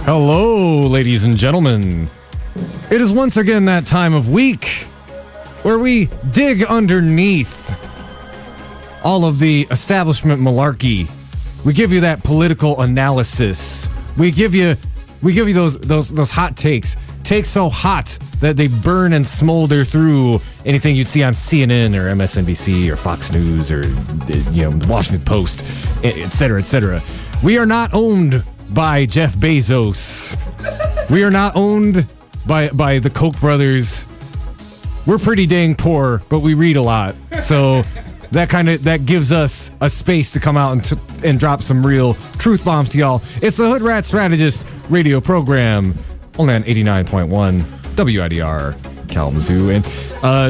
Hello, ladies and gentlemen. It is once again that time of week where we dig underneath all of the establishment malarkey. We give you that political analysis. We give you those hot takes. Takes so hot that they burn and smolder through anything you'd see on CNN or MSNBC or Fox News or the Washington Post, etc., etc. We are not owned by Jeff Bezos. We are not owned by the Koch brothers. We're pretty dang poor, but we read a lot. So that gives us a space to come out and drop some real truth bombs to y'all. It's the Hoodrat Strategist radio program, only on 89.1 WIDR Kalamazoo. And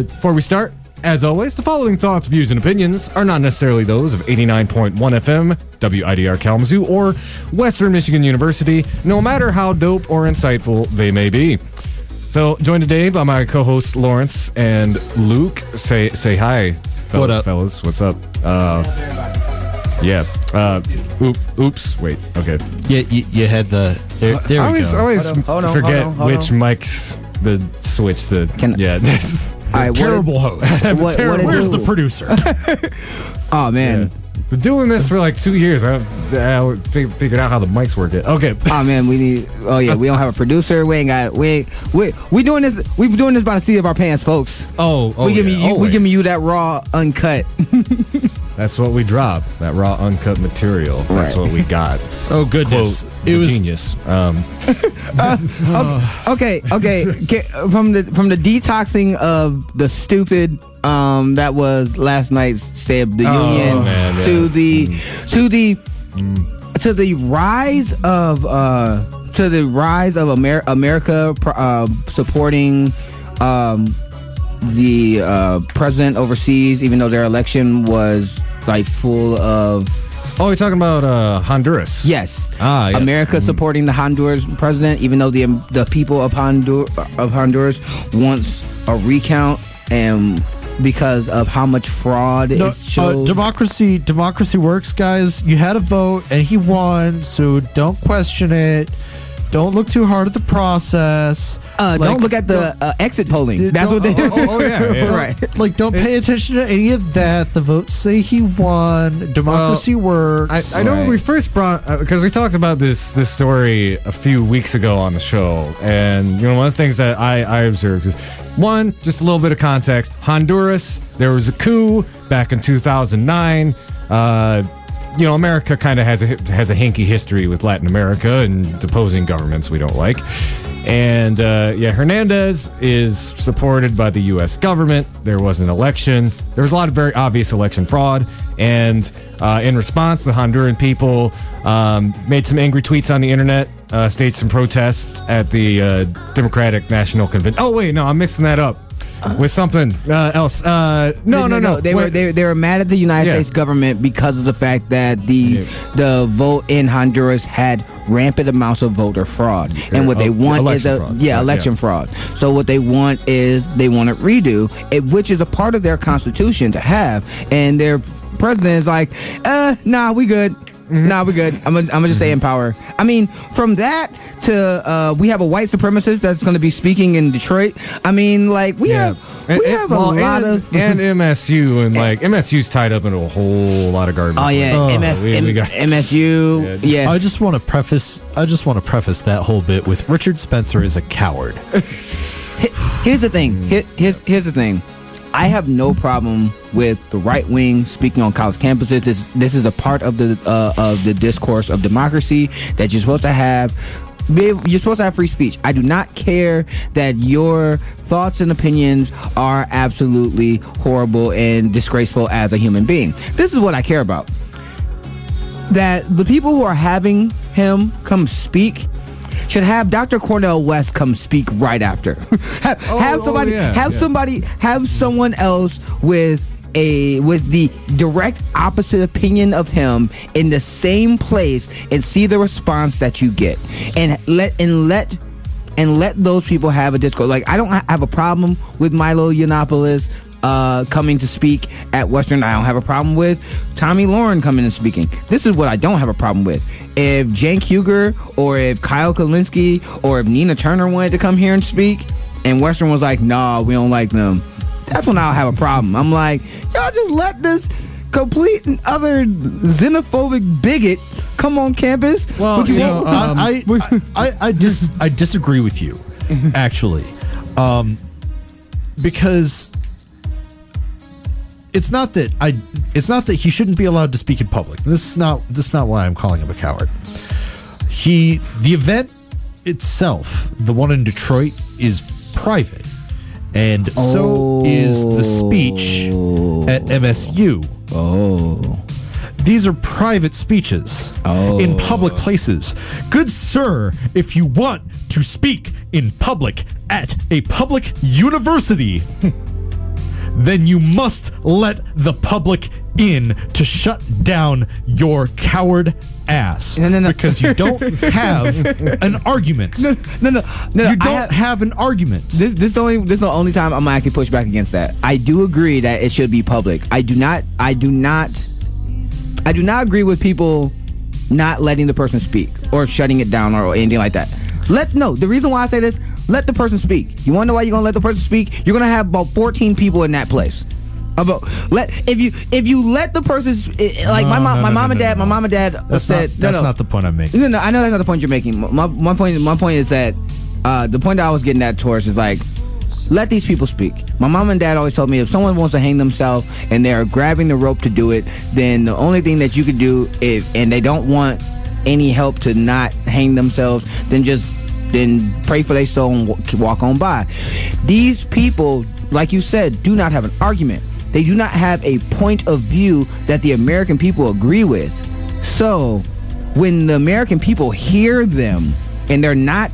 before we start, as always, the following thoughts, views, and opinions are not necessarily those of 89.1 FM, WIDR Kalamazoo, or Western Michigan University, no matter how dope or insightful they may be. So, joined today by my co-hosts Lawrence and Luke. Say hi, what up, fellas? What's up? Yeah. Oops. Wait. Okay. Yeah. You had the. There we go. I always forget which mics the switch to. This. Terrible host. Where's the producer? Oh man. Yeah. Been doing this for like 2 years. I figured out how the mics work. Okay. Oh man, we don't have a producer. We ain't got. We doing this. We've been doing this by the seat of our pants, folks. We giving you that raw, uncut. That's what we drop. That raw, uncut material. That's what we got. Oh goodness, it was genius. Okay. From the detoxing of the stupid that was last night's State of the Union to the rise of America supporting the president overseas, even though their election was like full of. Oh, you're talking about Honduras? Yes. Yes. America supporting the Honduras president, even though the people of Honduras wants a recount, and because of how much fraud is showed. Democracy works, guys. You had a vote and he won, so don't question it. Don't look too hard at the process. Don't look at the exit polling. That's what they do. Right. Like, don't pay attention to any of that. The votes say he won. Democracy works. I know when we first brought, because we talked about this story a few weeks ago on the show, and one of the things that I observed is, one, just a little bit of context. Honduras, there was a coup back in 2009. America kind of has a hinky history with Latin America and deposing governments we don't like. And, Hernandez is supported by the U.S. government. There was an election. There was a lot of very obvious election fraud. And in response, the Honduran people made some angry tweets on the internet, staged some protests at the Democratic National Convention. Oh, wait, no, I'm mixing that up with something else. No. They were mad at the United States government because of the fact that the vote in Honduras had rampant amounts of voter fraud, and what they want is election fraud. So what they want is they want to redo it, which is a part of their constitution to have, and their president is like, nah, we good. Nah, we're good. I'm gonna just stay in power. I mean, from that to we have a white supremacist that's going to be speaking in Detroit. I mean, like we have a lot of MSU and MSU's tied up into a whole lot of garbage. Oh yeah, MSU. Yes. I just want to preface that whole bit with Richard Spencer is a coward. Here's the thing. Here's the thing. I have no problem with the right wing speaking on college campuses. This is a part of the discourse of democracy that you're supposed to have. You're supposed to have free speech. I do not care that your thoughts and opinions are absolutely horrible and disgraceful as a human being. This is what I care about. That the people who are having him come speak should have Dr. Cornel West come speak right after. Have someone else with the direct opposite opinion of him in the same place and see the response that you get, and let those people have a discourse. Like, I don't have a problem with Milo Yiannopoulos coming to speak at Western, I don't have a problem with. Tommy Lauren coming and speaking. This is what I don't have a problem with. If Cenk Uygur or if Kyle Kalinske or if Nina Turner wanted to come here and speak, and Western was like, nah, we don't like them, that's when I'll have a problem. I'm like, y'all just let this complete and utter xenophobic bigot come on campus. Well, I disagree with you, actually, because it's not that he shouldn't be allowed to speak in public. This is not why I'm calling him a coward. The event itself, the one in Detroit, is private, and so is the speech at MSU. These are private speeches in public places. Good sir, if you want to speak in public at a public university, then you must let the public in to shut down your coward ass. No. Because you don't have an argument. No. You don't have an argument. This is the only time I'm gonna actually push back against that. I do agree that it should be public. I do not agree with people not letting the person speak or shutting it down or anything like that. The reason why I say this, let the person speak. You want to know why you're gonna let the person speak? You're gonna have about 14 people in that place. If you let the person like my mom and dad said that's not the point I'm making. No, I know that's not the point you're making. My point is that the point that I was getting at towards is like, let these people speak. My mom and dad always told me if someone wants to hang themselves and they're grabbing the rope to do it, then the only thing that you could do and they don't want any help to not hang themselves, then pray for their soul and walk on by. These people, like you said, do not have an argument. They do not have a point of view that the American people agree with. So when the American people hear them and they're not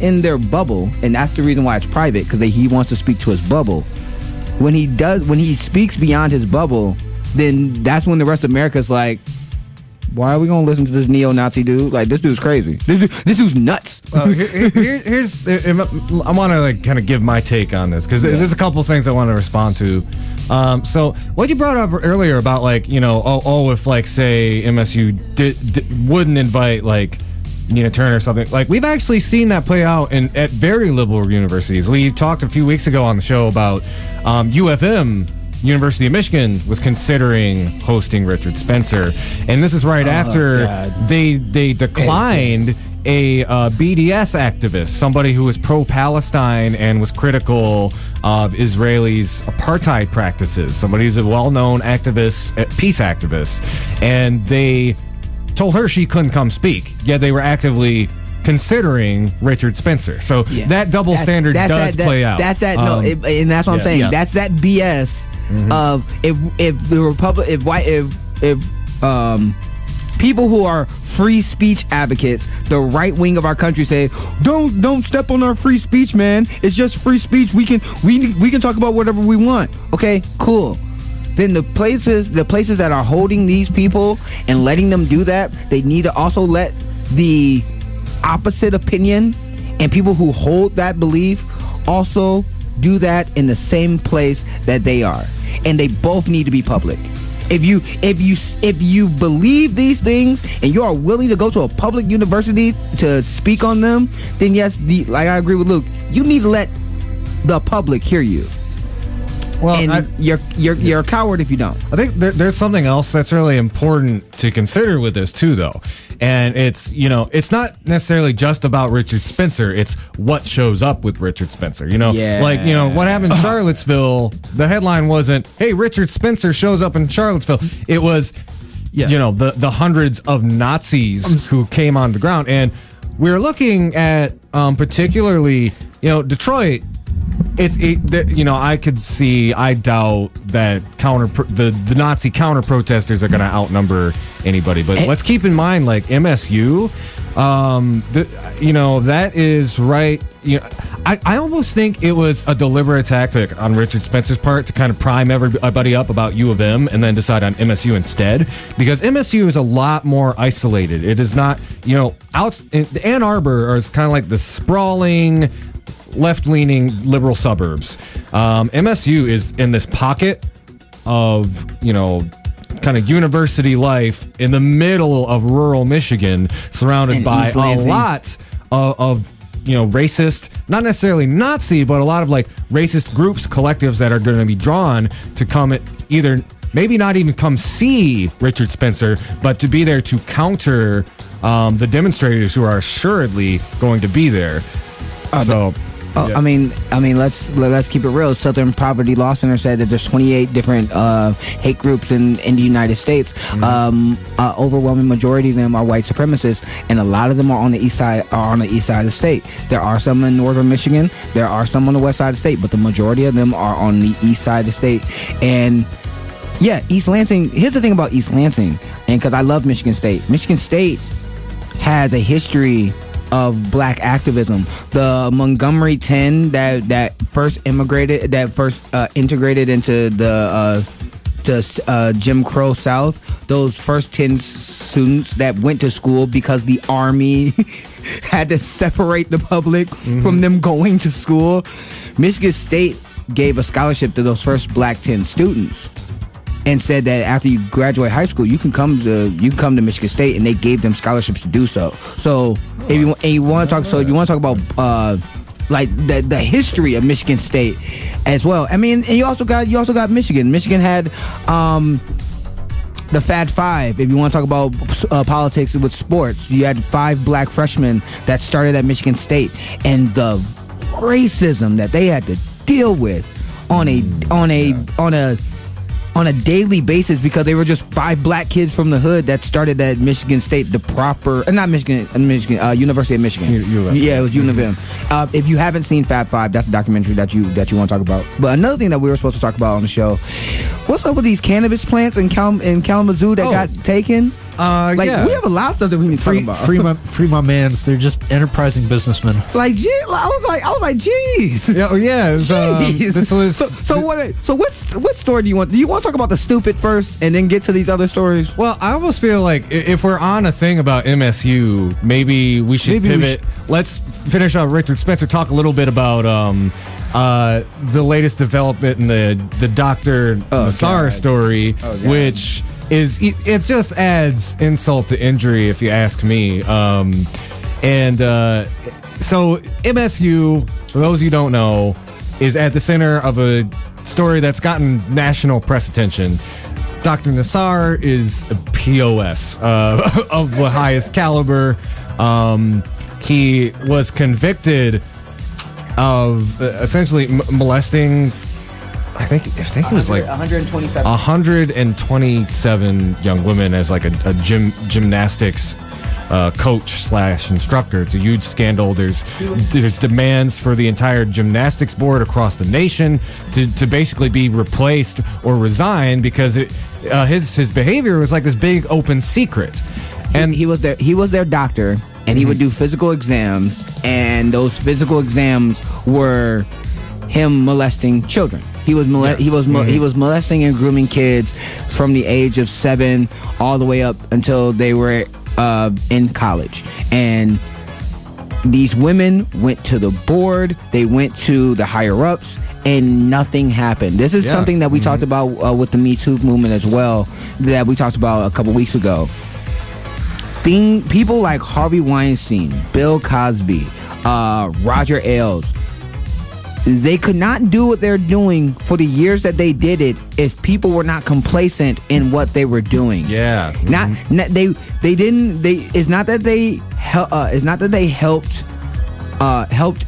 in their bubble, and that's the reason why it's private, because he wants to speak to his bubble. When he speaks beyond his bubble, then that's when the rest of America's like, why are we gonna listen to this neo-Nazi dude? Like, this dude's crazy. This dude's nuts. Here's I want to like kind of give my take on this because there's a couple things I want to respond to. So what you brought up earlier about like if like say MSU wouldn't invite like Nina Turner or something, like we've actually seen that play out at very liberal universities. We talked a few weeks ago on the show about UFM. University of Michigan was considering hosting Richard Spencer, and this is right after they declined a BDS activist, somebody who was pro-Palestine and was critical of Israelis' apartheid practices, somebody who's a well-known activist, peace activist, and they told her she couldn't come speak, yet they were actively considering Richard Spencer. So that double standard does play out. That's that. And that's what I'm saying. Yeah. That's that BS of if the Republic, if people who are free speech advocates, the right wing of our country say, don't step on our free speech, man. It's just free speech. We can talk about whatever we want. Okay, cool. Then the places that are holding these people and letting them do that, they need to also let the opposite opinion and people who hold that belief also do that in the same place that they are, and they both need to be public. If you believe these things and you are willing to go to a public university to speak on them, then yes, like I agree with Luke, you need to let the public hear you. Well, and you're a coward if you don't. I think there's something else that's really important to consider with this too, though, and it's not necessarily just about Richard Spencer. It's what shows up with Richard Spencer. What happened in Charlottesville. The headline wasn't, "Hey, Richard Spencer shows up in Charlottesville." It was, the hundreds of Nazis who came on the ground, and we're looking at particularly, Detroit. I doubt that the Nazi counter protesters are going to outnumber anybody. But let's keep in mind, like MSU, that is right. I almost think it was a deliberate tactic on Richard Spencer's part to kind of prime everybody up about U of M and then decide on MSU instead, because MSU is a lot more isolated. It is not, out in Ann Arbor is kind of like the sprawling, left-leaning liberal suburbs. MSU is in this pocket of, kind of university life in the middle of rural Michigan, surrounded And by East a Lansing. lot of racist, not necessarily Nazi, but a lot of like racist groups, collectives that are going to be drawn to come either maybe not even come see Richard Spencer, but to be there to counter the demonstrators who are assuredly going to be there. I mean, let's keep it real. Southern Poverty Law Center said that there's 28 different hate groups in the United States. Overwhelming majority of them are white supremacists, and a lot of them are on the east side. Of the state. There are some in northern Michigan. There are some on the west side of the state, but the majority of them are on the east side of the state. And yeah, East Lansing. Here's the thing about East Lansing, and because I love Michigan State. Michigan State has a history of black activism. The Montgomery 10 that first integrated into the Jim Crow South, those first 10 students that went to school because the Army had to separate the public from them going to school. Michigan State gave a scholarship to those first black 10 students and said that after you graduate high school, you can come to Michigan State, and they gave them scholarships to do so. So if you want to talk about like the history of Michigan State as well. I mean, and you also got Michigan. Michigan had the Fat Five. If you want to talk about politics with sports, you had 5 black freshmen that started at Michigan State, and the racism that they had to deal with on a daily basis because they were just 5 black kids from the hood that started at Michigan State, University of Michigan. Yeah, it was U of M. If you haven't seen Fab 5, that's a documentary that you want to talk about. But another thing that we were supposed to talk about on the show, what's up with these cannabis plants in Kalamazoo that got taken? We have a lot of stuff that we need to talk about. Free my mans. They're just enterprising businessmen. I was like, geez. Yeah. So what story do you want? Do you want to talk about the stupid first and then get to these other stories? Well, I almost feel like if we're on a thing about MSU, maybe we should pivot. Let's finish up Richard Spencer. Talk a little bit about the latest development in the Dr. Nassar story, which it just adds insult to injury, if you ask me. So MSU, for those who don't know, is at the center of a story that's gotten national press attention. Dr. Nassar is a POS of the highest caliber. He was convicted of essentially molesting, I think it was like 127 young women as like a gymnastics coach / instructor. It's a huge scandal. There's demands for the entire gymnastics board across the nation to basically be replaced or resign because his behavior was like this big open secret. And he was their doctor, and he would do physical exams, and those physical exams were him molesting children. He was molesting and grooming kids from the age of 7 all the way up until they were in college. And these women went to the board, they went to the higher ups, and nothing happened. This is something that we talked about with the Me Too movement as well, that we talked about a couple weeks ago. People like Harvey Weinstein, Bill Cosby, Roger Ailes, they could not do what they're doing for the years that they did it if people were not complacent in what they were doing. Yeah. It's not that they helped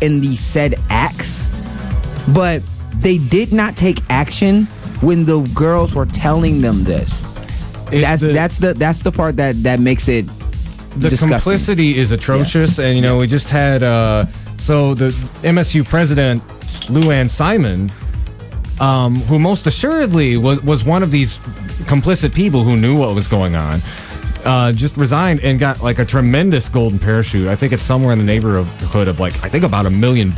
in the said acts, but they did not take action when the girls were telling them this. That's the part that makes it the disgusting. Complicity is atrocious, and we just had so the MSU president Lou Ann Simon, who most assuredly was one of these complicit people who knew what was going on, just resigned and got like a tremendous golden parachute. I think it's somewhere in the neighborhood of like, I think about $1 million.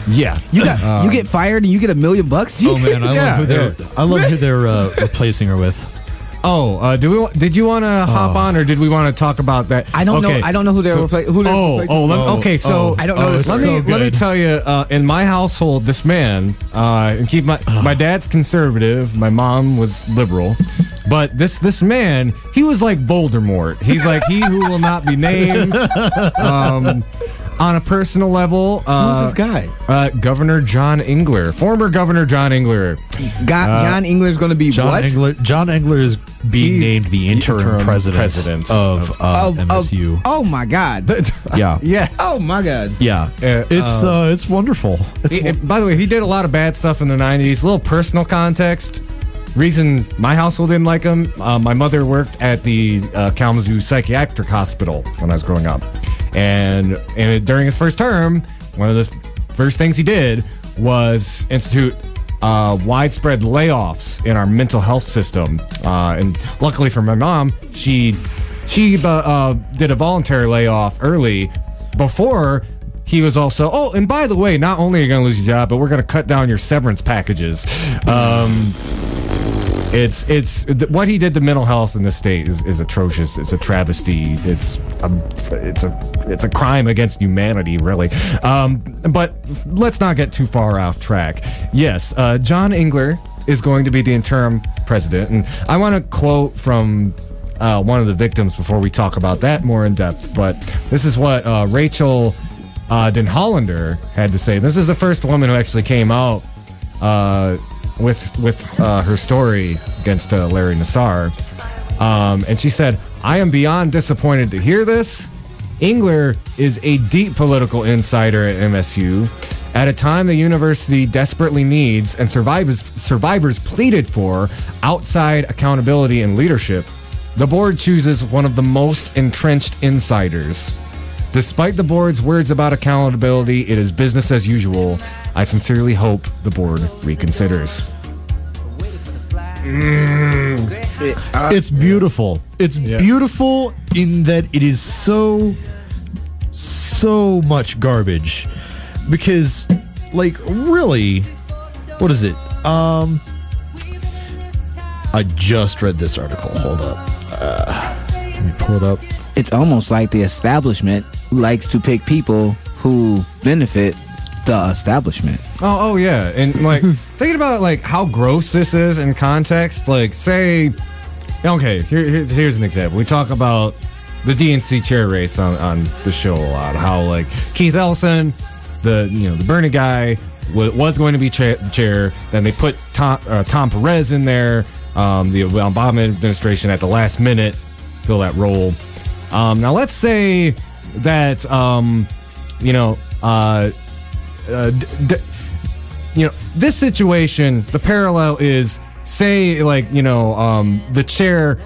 Yeah, you get fired and you get $1 million. Oh man, I love who they're replacing her with. Did you want to hop on, or did we want to talk about that? I don't know. I don't know who they're replacing. Okay. So I don't know. Let me tell you. In my household, this man, and keep my dad's conservative. My mom was liberal. But this man, he was like Voldemort. He's like he who will not be named. On a personal level, who's this guy? Governor John Engler, former Governor John Engler. John Engler is going to be John Engler is being named the interim president of MSU. Oh my God! Yeah. Oh my God! Yeah. It's wonderful. By the way, he did a lot of bad stuff in the '90s. A little personal context. Reason my household didn't like him. My mother worked at the Kalamazoo Psychiatric Hospital when I was growing up. And during his first term, one of the first things he did was institute widespread layoffs in our mental health system. And luckily for my mom, she did a voluntary layoff early before he was also, and by the way, not only are you going to lose your job, but we're going to cut down your severance packages. It's what he did to mental health in this state is atrocious. It's a travesty. It's a crime against humanity, really. But let's not get too far off track. Yes, John Engler is going to be the interim president, and I want to quote from one of the victims before we talk about that more in depth. But this is what Rachel Den Hollander had to say. This is the first woman who actually came out with her story against Larry Nassar. And she said, "I am beyond disappointed to hear this. Engler is a deep political insider at MSU. At a time the university desperately needs and survivors pleaded for outside accountability and leadership, the board chooses one of the most entrenched insiders. Despite the board's words about accountability, it is business as usual. I sincerely hope the board reconsiders." It's beautiful. It's beautiful in that it is so much garbage. Because, like, really, what is it? I just read this article. Hold up. Let me pull it up. It's almost like the establishment likes to pick people who benefit the establishment. Oh yeah, and like thinking about like how gross this is in context. Like, say, okay, here's an example. We talk about the DNC chair race on the show a lot. How like Keith Ellison, the Bernie guy, was going to be the chair. Then they put Tom Perez in there. The Obama administration at the last minute fill that role. Now let's say that this situation, the parallel is, say, like, the chair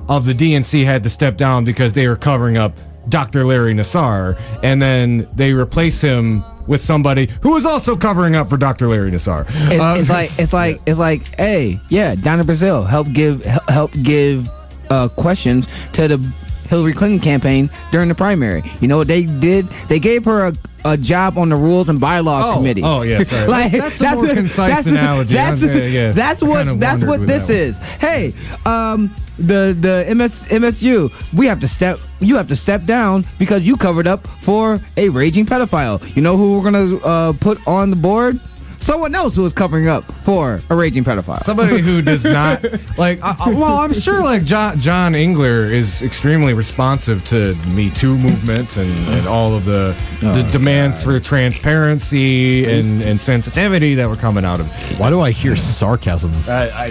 of the DNC had to step down because they were covering up Dr. Larry Nassar, and then they replace him with somebody who is also covering up for Dr. Larry Nassar. It's like, hey, yeah, Donna Brazile helped give questions to the Hillary Clinton campaign during the primary. You know what they did? They gave her a job on the Rules and Bylaws Committee. Oh, yes. Right. That's a more concise analogy. That's what this is. Hey, the MSU, you have to step down because you covered up for a raging pedophile. You know who we're gonna put on the board? Someone else who is covering up for a raging pedophile. Somebody who does not like. Well, I'm sure like John Engler is extremely responsive to the Me Too movement and all of the demands for transparency and sensitivity that were coming out of. Why do I hear sarcasm? That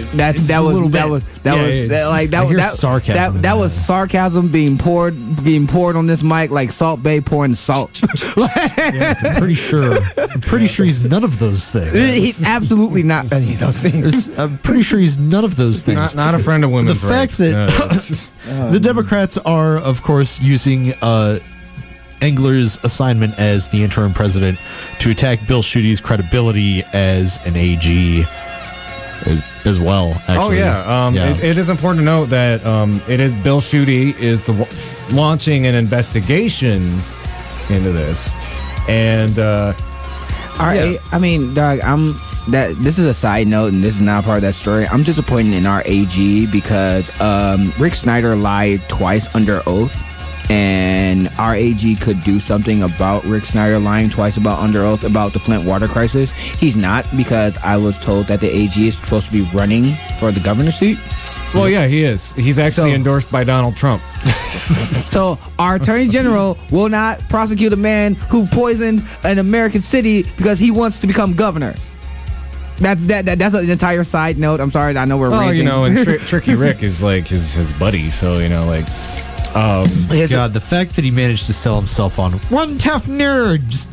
was sarcasm being poured on this mic like Salt Bae pouring salt. I'm pretty sure he's none of those things. He's absolutely not any of those things. I'm pretty sure he's none of those things. Not a friend of women's The fact that the Democrats are, of course, using Engler's assignment as the interim president to attack Bill Schuette's credibility as an AG as well. Actually. Oh yeah, it is important to note that it is Bill Schuette is launching an investigation into this, and. I mean, Doug, that this is a side note, and this is not part of that story. I'm disappointed in our AG because Rick Snyder lied twice under oath, and our AG could do something about Rick Snyder lying twice under oath about the Flint water crisis. He's not, because I was told that the AG is supposed to be running for the governor's seat. Well, yeah, he is. He's actually endorsed by Donald Trump. So our attorney general will not prosecute a man who poisoned an American city because he wants to become governor. That's an entire side note. I'm sorry, I know we're ranting. And Tricky Rick is like his buddy, so God, the fact that he managed to sell himself on one tough nerd just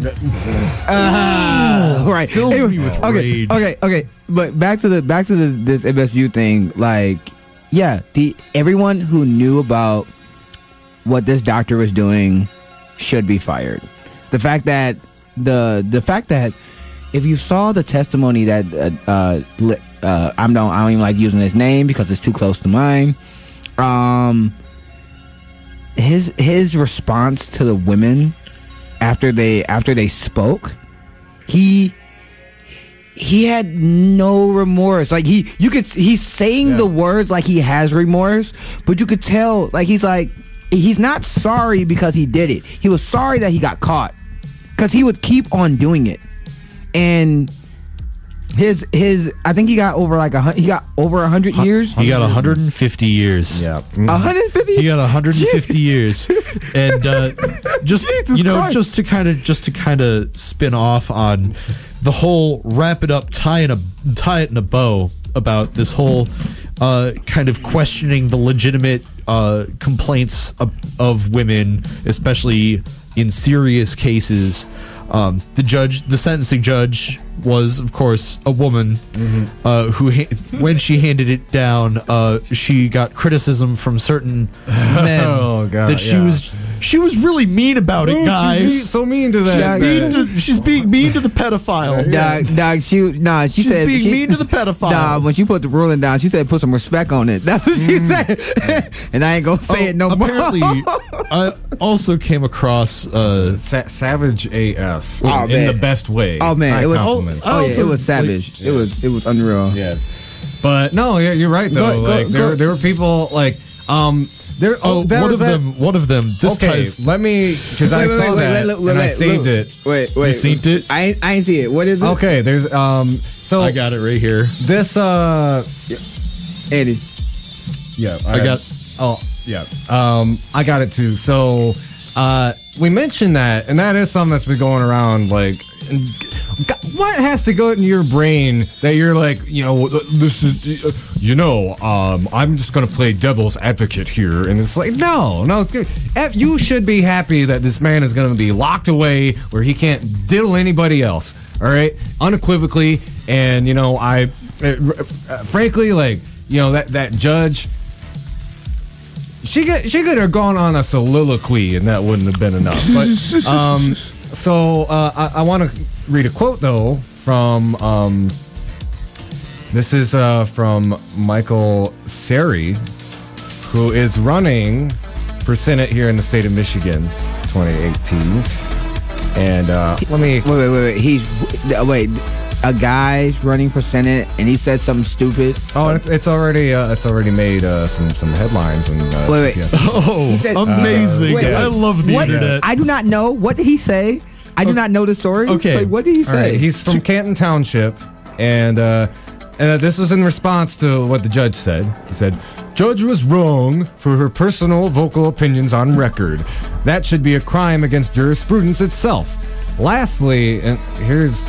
right fills me with rage. Okay. But back to this MSU thing, like, yeah, everyone who knew about what this doctor was doing should be fired. The fact that if you saw the testimony that I don't even like using his name because it's too close to mine. His response to the women after they spoke, he had no remorse. Like he's saying the words like he has remorse, but you could tell like he's not sorry because he did it. He was sorry that he got caught because he would keep on doing it. And his I think he got over 100 years. He got 150 years. Yeah. 150. He got 150 years. And just Christ. just to kind of spin off on the whole wrap it up, tie it in a bow about this whole kind of questioning the legitimate complaints of women, especially in serious cases. The sentencing judge was, of course, a woman who, when she handed it down, she got criticism from certain men that she was really mean about it, guys. So mean to that. She's being mean to the pedophile. She said being mean to the pedophile. Nah, when she put the ruling down, she said put some respect on it. That's what she said. And I ain't gonna say it no more. Apparently, I also came across Savage AF Oh, in man. the best way. Oh man, High it was compliments. it was savage. It was unreal. Yeah, but no, yeah, you're right though. There were people like there. One of them. This ties. Let me, because I saw that and I saved it. Wait. You seen it? I ain't see it. What is it? Okay, there's So I got it right here. This Eddie. Yeah, I got. Oh yeah. I got it too. So we mentioned that, and that is something that's been going around. Like, what has to go in your brain that you're like, this is, I'm just gonna play devil's advocate here, and it's like, no, it's good. You should be happy that this man is gonna be locked away where he can't diddle anybody else. All right, unequivocally, and frankly, like, that judge. She could have gone on a soliloquy and that wouldn't have been enough. But I want to read a quote though from this is from Michael Seri, who is running for Senate here in the state of Michigan, 2018. And let me wait. A guy's running for Senate and he said something stupid. Oh, it's already made some headlines and wait. Oh, said, amazing! I love the internet. I do not know. What did he say? I do not know the story. Okay, what did he say? All right, he's from Canton Township, and this was in response to what the judge said. He said, "Judge was wrong for her personal vocal opinions on record. That should be a crime against jurisprudence itself. Lastly, and here's."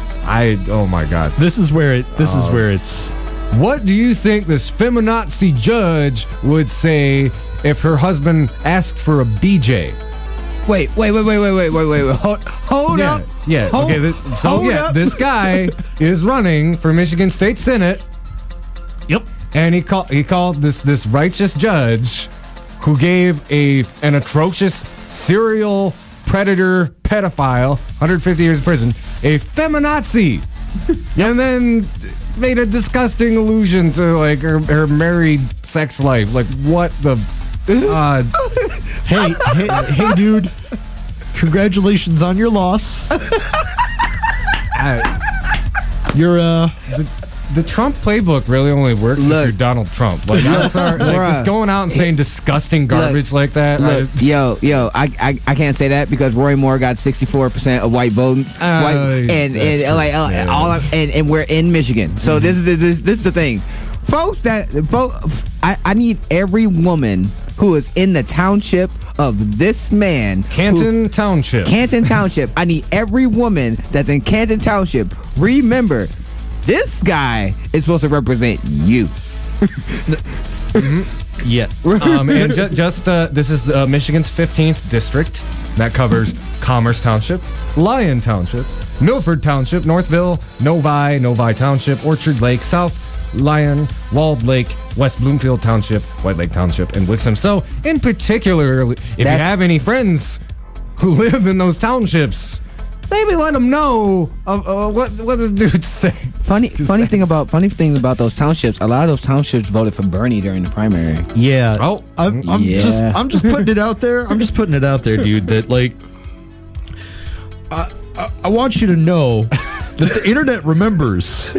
Oh my God. This is where it's. What do you think this feminazi judge would say if her husband asked for a BJ? Wait. Hold up. Yeah. Okay. This guy is running for Michigan State Senate. Yep. And he called this righteous judge who gave an atrocious serial predator pedophile 150 years in prison a feminazi, and then made a disgusting allusion to like her married sex life. Like, what the hey dude, congratulations on your loss. You're The Trump playbook really only works if you're Donald Trump. Like, just going out and saying disgusting garbage like that. I can't say that because Roy Moore got 64% of white votes, and we're in Michigan. So this is the thing, folks. I need every woman who is in the township of this man, Canton Township. I need every woman that's in Canton Township. Remember, this guy is supposed to represent you. Yeah. And this is Michigan's 15th district that covers Commerce Township, Lyon Township, Milford Township, Northville, Novi Township, Orchard Lake, South Lyon, Walled Lake, West Bloomfield Township, White Lake Township, and Wixom. So, in particular, if you have any friends who live in those townships, maybe let them know what this dude say. Funny thing about those townships. A lot of those townships voted for Bernie during the primary. Yeah. Oh, I'm just putting it out there. I'm just putting it out there, dude. That like, I want you to know that the internet remembers.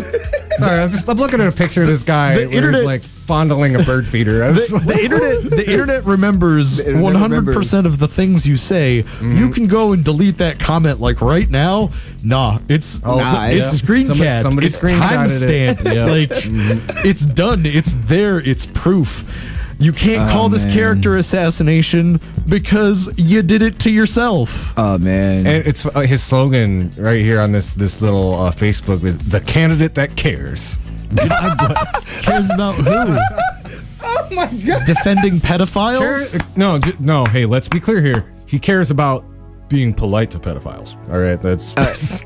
Sorry, I'm looking at a picture of this guy where he's like fondling a bird feeder. The internet remembers 100% of the things you say. Mm-hmm. You can go and delete that comment like right now. Nah, it's screen capped. Somebody it's time stamped. Yeah. Like it's done. It's there. It's proof. You can't call this character assassination because you did it to yourself. Oh man! And it's his slogan right here on this little Facebook is "The candidate that cares." God bless. Cares about who? Oh my God! Defending pedophiles? No. Hey, let's be clear here. He cares about being polite to pedophiles. All right, that's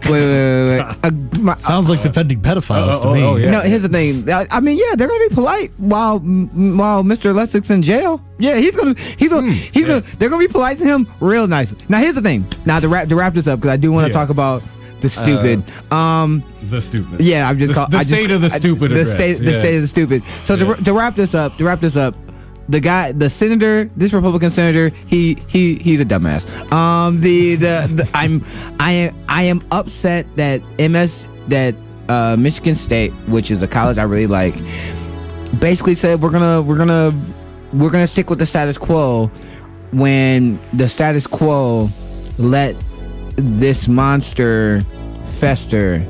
wait. Sounds like defending pedophiles to me. Yeah. No, here's the thing. I mean, yeah, they're gonna be polite while Mr. Lessig's in jail. Yeah, they're gonna be polite to him real nice. Now, here's the thing. Now to wrap this up because I do want to talk about the stupid. The stupid. Yeah, I'm just the state of the stupid. The state of the stupid. So to wrap this up. The guy, the senator, this Republican senator, he's a dumbass. I am upset that Michigan State, which is a college I really like, basically said we're gonna stick with the status quo when the status quo let this monster fester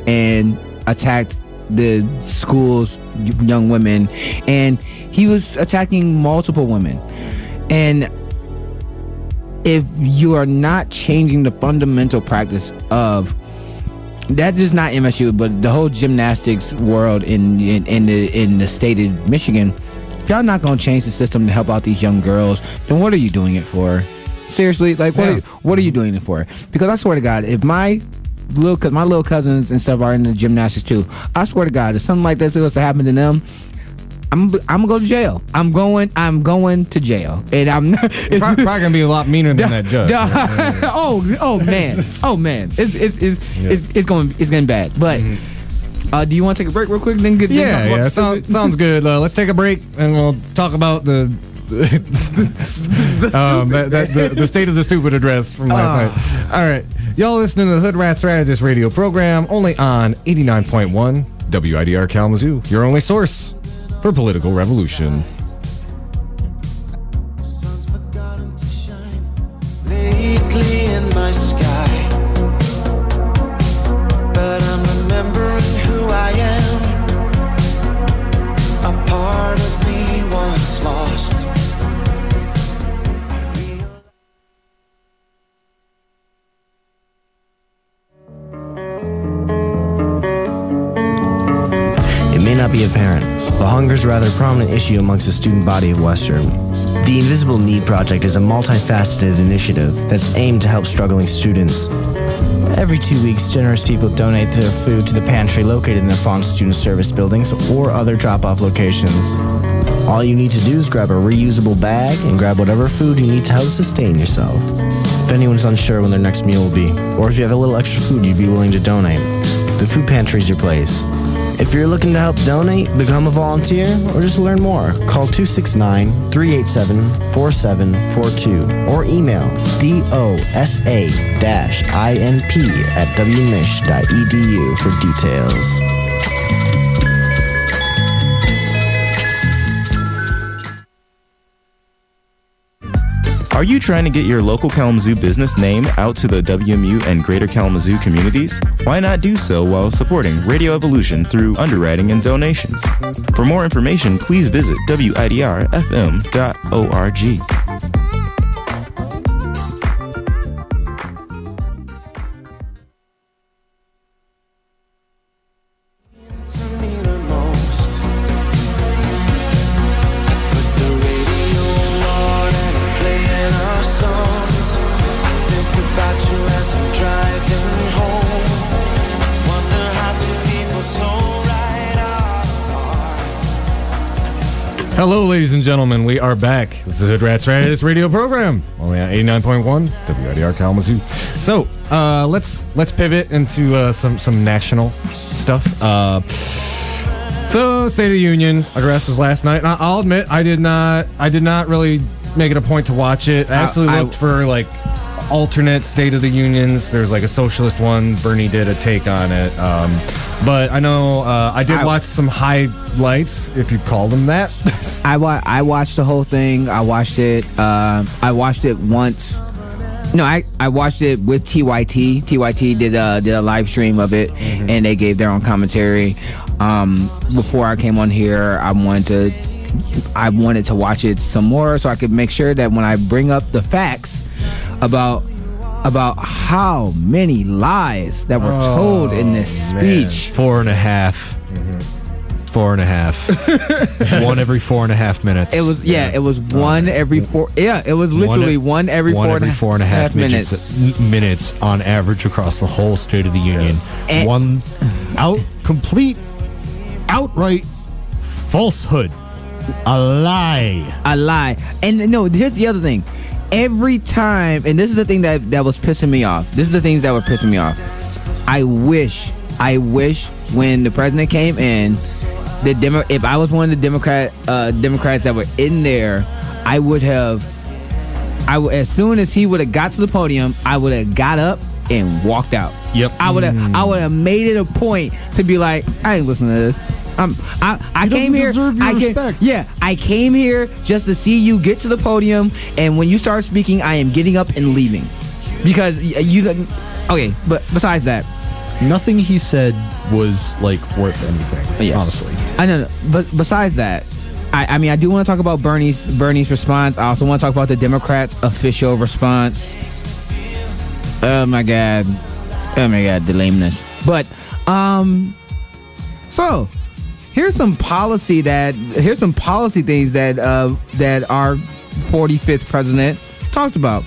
and attacked the school's young women, and he was attacking multiple women. And if you are not changing the fundamental practice of that, is not MSU, but the whole gymnastics world in the state of Michigan, if y'all not gonna change the system to help out these young girls, then what are you doing it for? Seriously, like what are you doing it for? Because I swear to God, if my little cousins and stuff are into gymnastics too, I swear to God, if something like this was to happen to them, I'm gonna go to jail. I'm going to jail, and I'm it's probably gonna be a lot meaner than that judge. Oh man, it's going bad. But do you want to take a break real quick? Then sounds good. Let's take a break, and we'll talk about the state of the stupid address from last night. All right, y'all listening to the Hoodrat Strategist radio program only on 89.1 WIDR Kalamazoo, your only source for political revolution. Sun's forgotten to shine lately in my sky, but I'm remembering who I am, a part of me once lost. It may not be apparent, but hunger is a rather prominent issue amongst the student body of Western. The Invisible Need Project is a multifaceted initiative that's aimed to help struggling students. Every 2 weeks, generous people donate their food to the pantry located in the Fawn Student Service buildings or other drop-off locations. All you need to do is grab a reusable bag and grab whatever food you need to help sustain yourself. If anyone's unsure when their next meal will be, or if you have a little extra food you'd be willing to donate, the food pantry is your place. If you're looking to help donate, become a volunteer, or just learn more, call 269-387-4742 or email dosa-inp@wmich.edu for details. Are you trying to get your local Kalamazoo business name out to the WMU and Greater Kalamazoo communities? Why not do so while supporting Radio Evolution through underwriting and donations? For more information, please visit widrfm.org. Hello, ladies and gentlemen. We are back. This is Hoodrat Strategist radio program, only on 89.1 WIDR Kalamazoo. So, let's pivot into some national stuff. So, State of the Union address was last night. I'll admit, I did not really make it a point to watch it. I actually looked for like alternate State of the Unions. There's like a socialist one. Bernie did a take on it. But I know I did watch some highlights, if you call them that. I watched the whole thing. I watched it. I watched it once. No, I watched it with TYT. TYT did a live stream of it, and they gave their own commentary. Before I came on here, I wanted to watch it some more so I could make sure that when I bring up the facts about how many lies that were told in this speech. 4.5. 4.5. One every 4.5 minutes. It was it was one every four. Yeah, it was literally one every 4.5 minutes on average across the whole State of the Union. And one outright falsehood, a lie. And no, here's the other thing. Every time, and this is the thing that was pissing me off. This is the things that were pissing me off. I wish when the president came in, if I was one of the Democrats that were in there, as soon as he would have got to the podium, I would have got up and walked out. Yep. I would have made it a point to be like, I ain't listening to this. I came here. Respect. I came here just to see you get to the podium, and when you start speaking, I am getting up and leaving because you didn't. Okay, but besides that, nothing he said was like worth anything. Yes. Honestly, I know. But besides that, I mean, I do want to talk about Bernie's response. I also want to talk about the Democrats' official response. Oh my god, the lameness. But so. Here's some policy things that our 45th president talked about.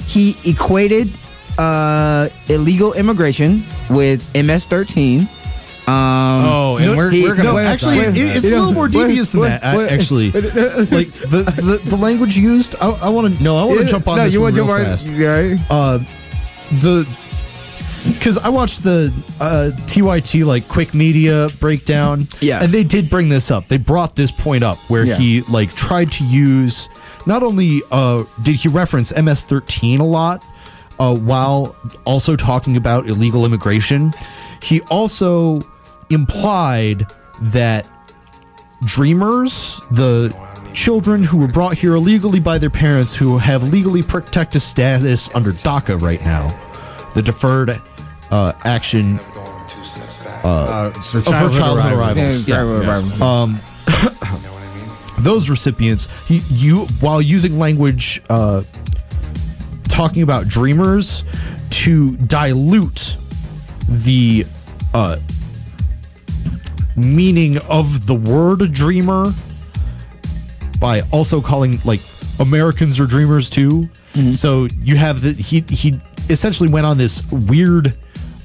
He equated illegal immigration with MS-13. We're gonna actually it's a little more devious than that. Actually, like the language used. I want to jump on this one real fast. Because I watched the TYT like quick media breakdown, and they did bring this up. They brought this point up where he like tried to use. Not only did he reference MS-13 a lot, while also talking about illegal immigration, he also implied that dreamers, the children who were brought here illegally by their parents, who have legally protected status under DACA right now, the deferred action for childhood arrivals. Those recipients, while using language talking about dreamers to dilute the meaning of the word dreamer by also calling like Americans are dreamers too. Mm-hmm. So you have he essentially went on this weird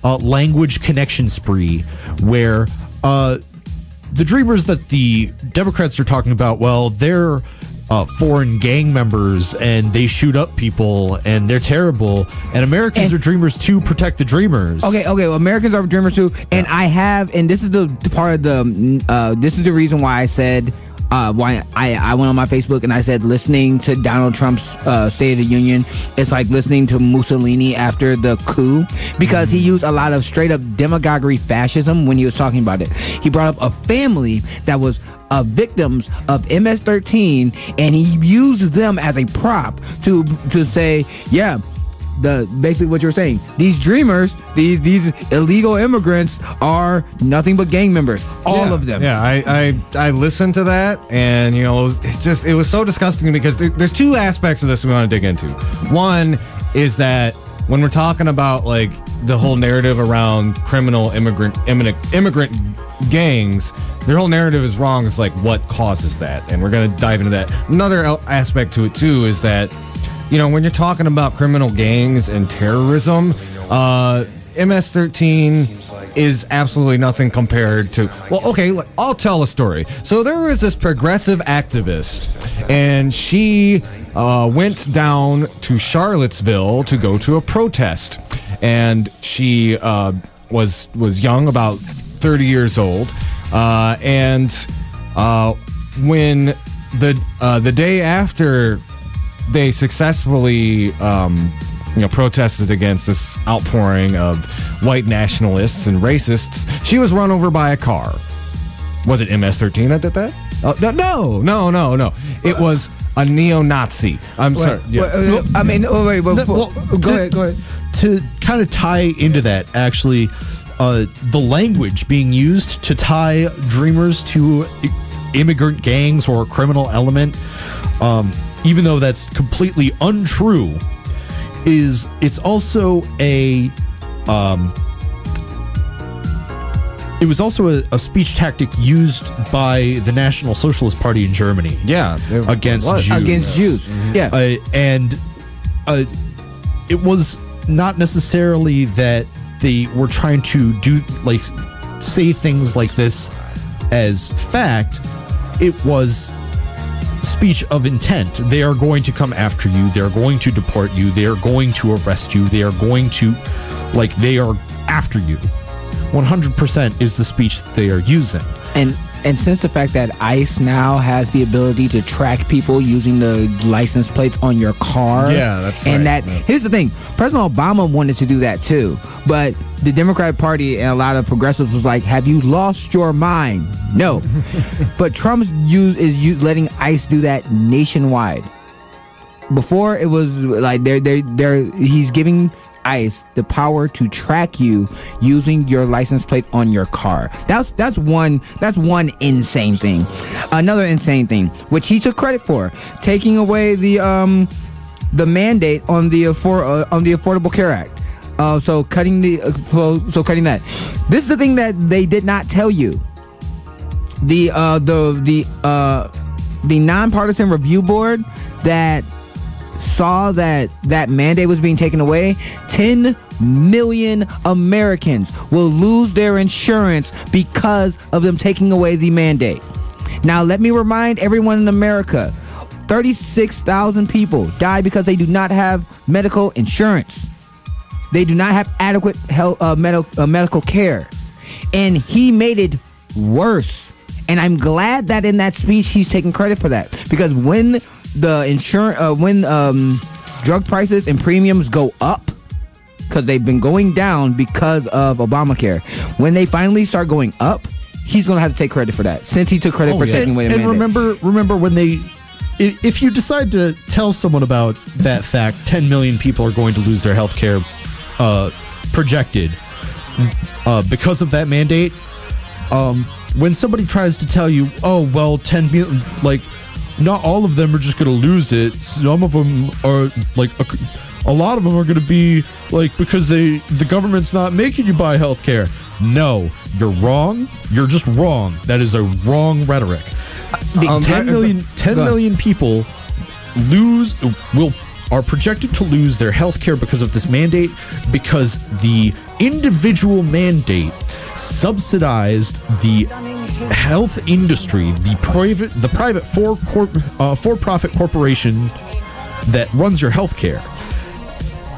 language connection spree where the dreamers that the Democrats are talking about, well, they're foreign gang members and they shoot up people and they're terrible. And Americans are dreamers too. Protect the dreamers. Okay. Well, Americans are dreamers too. And I have, and this is the part of the, this is the reason why I said, why I went on my Facebook and I said listening to Donald Trump's State of the Union is like listening to Mussolini after the coup, because he used a lot of straight up demagoguery fascism when he was talking about it. He brought up a family that was victims of MS-13 and he used them as a prop to say, yeah, basically what you're saying, these dreamers, these illegal immigrants are nothing but gang members, all of them. Yeah, I listened to that, and you know, it was so disgusting because there's two aspects of this we want to dig into. One is that when we're talking about like the whole narrative around criminal immigrant gangs, their whole narrative is wrong. It's like what causes that, and we're going to dive into that. Another aspect to it too is that, you know, when you're talking about criminal gangs and terrorism, MS-13 is absolutely nothing compared to... Well, okay, I'll tell a story. So there was this progressive activist, and she went down to Charlottesville to go to a protest. And she was young, about 30 years old. And when the day after they successfully protested against this outpouring of white nationalists and racists, she was run over by a car. Was it MS-13 that did that? No. It was a neo-Nazi. I'm sorry. Yeah. Go ahead. To kind of tie into that, actually, the language being used to tie dreamers to immigrant gangs or a criminal element, even though that's completely untrue, it's also a speech tactic used by the National Socialist Party in Germany. Yeah, against Jews. Mm-hmm. Yeah, and it was not necessarily that they were trying to say things like this as fact. It was speech of intent. They are going to come after you. They are going to deport you. They are going to arrest you. They are going to, they are after you. 100% is the speech that they are using. And since the fact that ICE now has the ability to track people using the license plates on your car. Yeah, that's and right. Here's the thing. President Obama wanted to do that too. But the Democratic Party and a lot of progressives was like, have you lost your mind? No. But Trump's is letting ICE do that nationwide. Before it was like he's giving ICE the power to track you using your license plate on your car. That's one insane thing. Another insane thing, which he took credit for, taking away the mandate on the Affordable Care Act. So cutting that. This is the thing that they did not tell you. The nonpartisan review board that saw that mandate was being taken away, 10 million Americans will lose their insurance because of them taking away the mandate. Now, let me remind everyone in America, 36,000 people die because they do not have medical insurance. They do not have adequate health, medical care. And he made it worse. And I'm glad that in that speech he's taking credit for that, because when the insurance, drug prices and premiums go up, because they've been going down because of Obamacare, when they finally start going up, he's going to have to take credit for that, since he took credit for taking away the mandate. And remember when if you decide to tell someone about that fact, 10 million people are going to lose their health care projected because of that mandate. When somebody tries to tell you, oh, well, 10 million, not all of them are just going to lose it. Some of them are a lot of them are going to be because the government's not making you buy health care. No, you're wrong. You're just wrong. That is a wrong rhetoric. 10 million people are projected to lose their health care because of this mandate, because the individual mandate subsidized the health industry, the private for-profit corporation that runs your health care,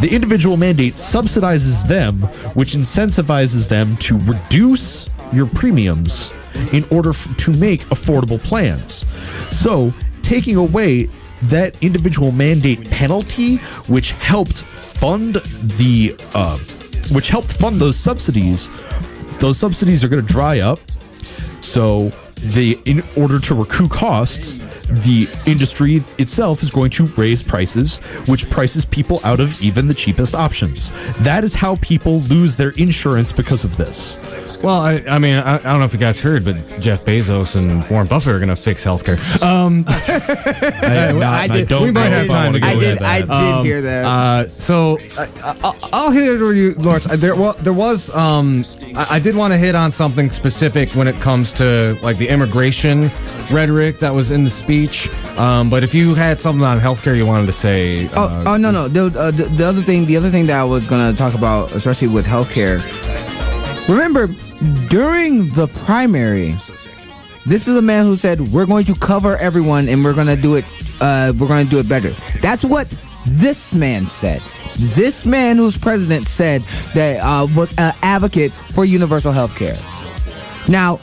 the individual mandate subsidizes them, which incentivizes them to reduce your premiums in order to make affordable plans. So, taking away that individual mandate penalty, which helped fund those subsidies are going to dry up. So, in order to recoup costs, the industry itself is going to raise prices, which prices people out of even the cheapest options. That is how people lose their insurance because of this. Well, I mean, I don't know if you guys heard, but Jeff Bezos and Warren Buffett are going to fix healthcare. I did. We might have time to go into that. I did hear that. So I'll hit it over you, Lawrence. There was I did want to hit on something specific when it comes to like the immigration rhetoric that was in the speech. But if you had something on healthcare you wanted to say, no. The other thing that I was going to talk about, especially with healthcare. Remember, during the primary, this is a man who said, we're going to cover everyone and we're going to do it better. That's what this man said. This man who's president said that was an advocate for universal health care. Now,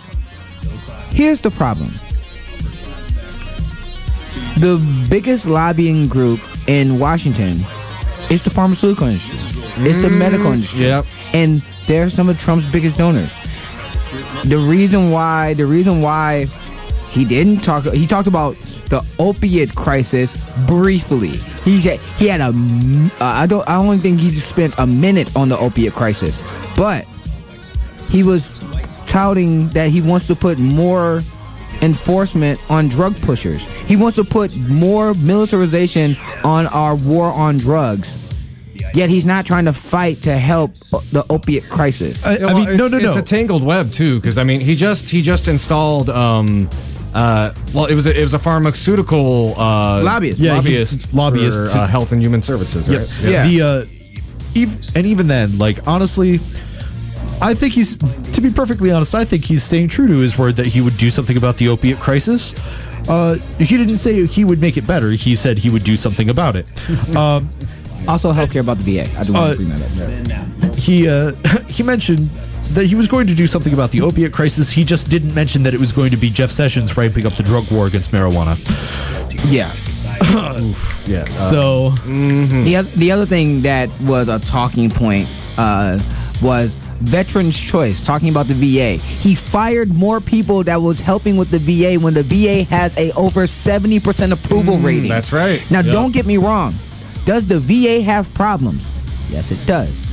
here's the problem. The biggest lobbying group in Washington is the pharmaceutical industry. It's the medical industry. Yep. And they're some of Trump's biggest donors. The reason why he talked about the opiate crisis briefly. I don't think he spent a minute on the opiate crisis, but he was touting that he wants to put more enforcement on drug pushers. He wants to put more militarization on our war on drugs. Yet he's not trying to fight to help the opiate crisis. It's a tangled web too, because I mean he just installed it was a pharmaceutical lobbyist for Health and Human Services, right? Yeah. Even then, like honestly, I think to be perfectly honest, I think he's staying true to his word that he would do something about the opiate crisis. He didn't say he would make it better. He said he would do something about it. Also, healthcare about the VA. I do want to bring that up. He mentioned that he was going to do something about the opiate crisis. He just didn't mention that it was going to be Jeff Sessions ramping up the drug war against marijuana. Yeah. Yeah. So the other thing that was a talking point was Veterans Choice, talking about the VA. He fired more people that was helping with the VA when the VA has a over 70% approval rating. That's right. Now, don't get me wrong. Does the VA have problems? Yes, it does.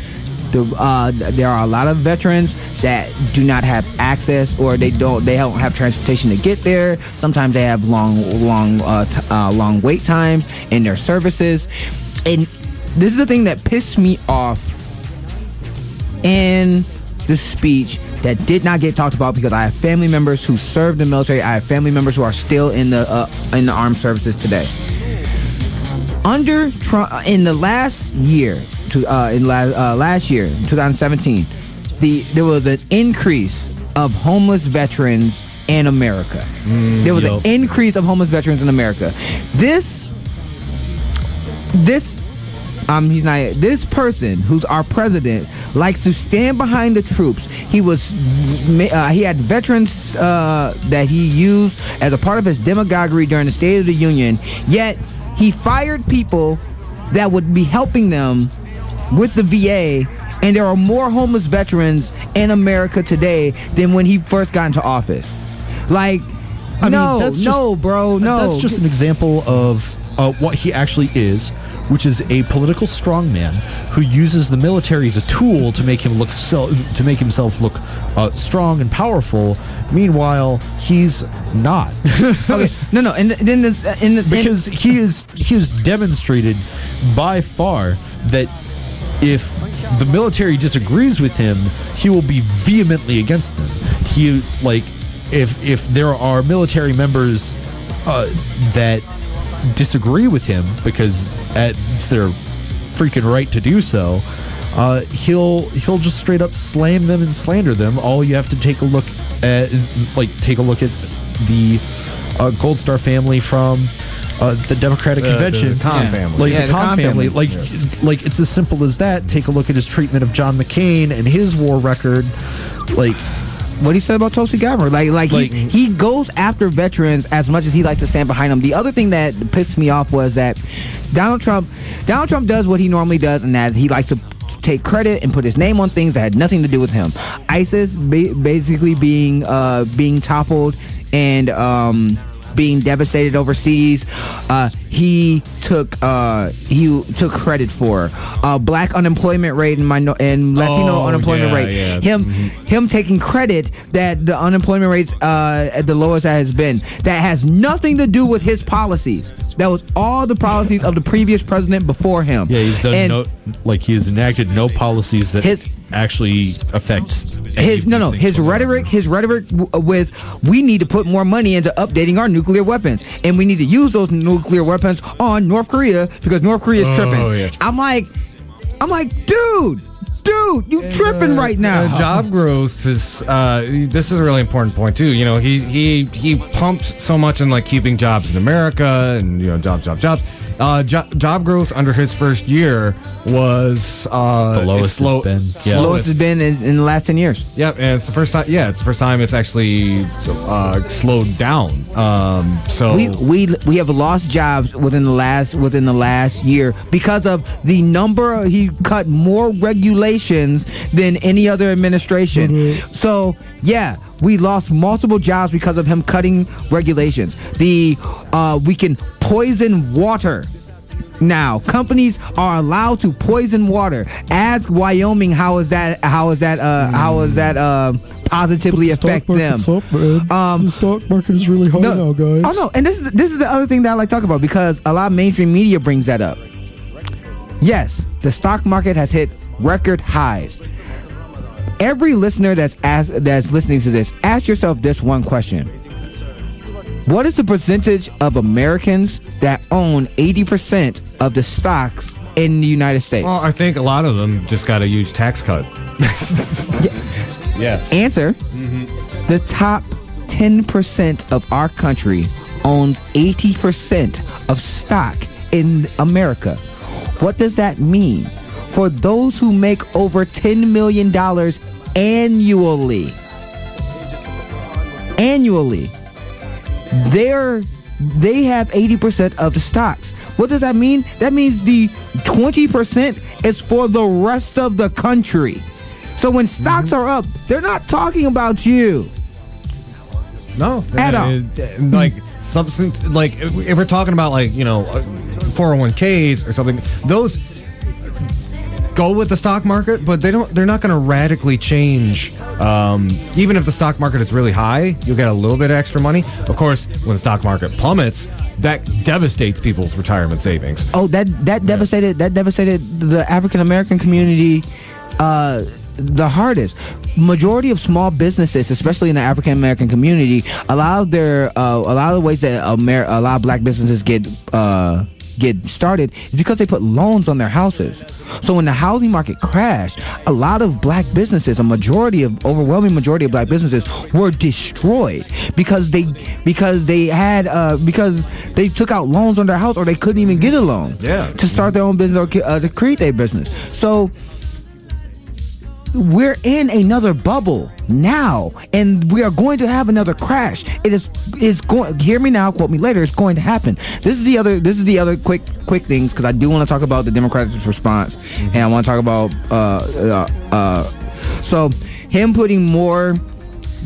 There are a lot of veterans that do not have access, or they don't have transportation to get there. Sometimes they have long wait times in their services. And this is the thing that pissed me off in the speech that did not get talked about, because I have family members who served in the military. I have family members who are still in the armed services today. Under Trump, in the last year, last year, 2017, there was an increase of homeless veterans in America. There was an increase of homeless veterans in America. This person who's our president likes to stand behind the troops. He had veterans that he used as a part of his demagoguery during the State of the Union, yet he fired people that would be helping them with the VA, and there are more homeless veterans in America today than when he first got into office. Like, bro, no. That's just an example of what he actually is, which is a political strongman who uses the military as a tool to make him himself look strong and powerful. Meanwhile, he's not. Okay, no, because he is demonstrated by far that if the military disagrees with him, he will be vehemently against them. If there are military members that disagree with him, because it's their freaking right to do so, he'll just straight up slam them and slander them. All you have to take a look Like, take a look at the Gold Star family from the Democratic Convention. The Kahn family. Like, Yeah, the Kahn family. Like, Yeah. like, it's as simple as that. Take a look at his treatment of John McCain and his war record. Like, what he said about Tulsi Gabbard. Like he goes after veterans as much as he likes to stand behind them. The other thing that pissed me off was that Donald Trump does what he normally does, and that he likes to take credit and put his name on things that had nothing to do with him. ISIS basically being toppled and being devastated overseas, he took credit for black unemployment rate and Latino unemployment rate. Yeah. Him taking credit that the unemployment rate's at the lowest that has been. That has nothing to do with his policies. That was all the policies of the previous president before him. yeah, he's done he has enacted no policies that actually affects his rhetoric with we need to put more money into updating our nuclear weapons, and we need to use those nuclear weapons on North Korea because North Korea is tripping. Yeah. I'm like, dude, you tripping right now. Job growth is this is a really important point too. You know, he pumped so much in like keeping jobs in America and jobs. Job growth under his first year was the lowest it's been. The lowest it's been in the last 10 years. Yep, and it's the first time. Yeah, it's the first time it's actually slowed down. So we have lost jobs within the last year because of the number. He cut more regulations than any other administration. Mm-hmm. So yeah, we lost multiple jobs because of him cutting regulations. We can poison water. Now, companies are allowed to poison water. Ask Wyoming how is that positively affect them. The stock market is really high now, guys. Oh no, and this is the other thing that I like to talk about because a lot of mainstream media brings that up. Yes, the stock market has hit record highs. Every listener that's listening to this, ask yourself this one question. What is the percentage of Americans that own 80% of the stocks in the United States? Well, I think a lot of them just got a huge tax cut. Yeah. Answer. The top 10% of our country owns 80% of stock in America. What does that mean? For those who make over $10 million annually, they have 80% of the stocks. What does that mean? That means the 20% is for the rest of the country. So when stocks are up, they're not talking about you. No, At all. Like substance, like if we're talking about 401ks or something, those go with the stock market, but they're not going to radically change. Even if the stock market is really high, you'll get a little bit of extra money. Of course, when the stock market plummets, that devastates people's retirement savings. Oh, that devastated the African American community the hardest. Majority of small businesses, especially in the African American community, a lot of the ways that a lot of black businesses get started is because they put loans on their houses. So when the housing market crashed, a lot of black businesses, overwhelming majority of black businesses were destroyed because they took out loans on their house, or they couldn't even get a loan to start their own business or to create their business. So we're in another bubble now, and we are going to have another crash. Is going. Hear me now, quote me later. It's going to happen. This is the other quick things, because I do want to talk about the Democratic response, and I want to talk about so him putting more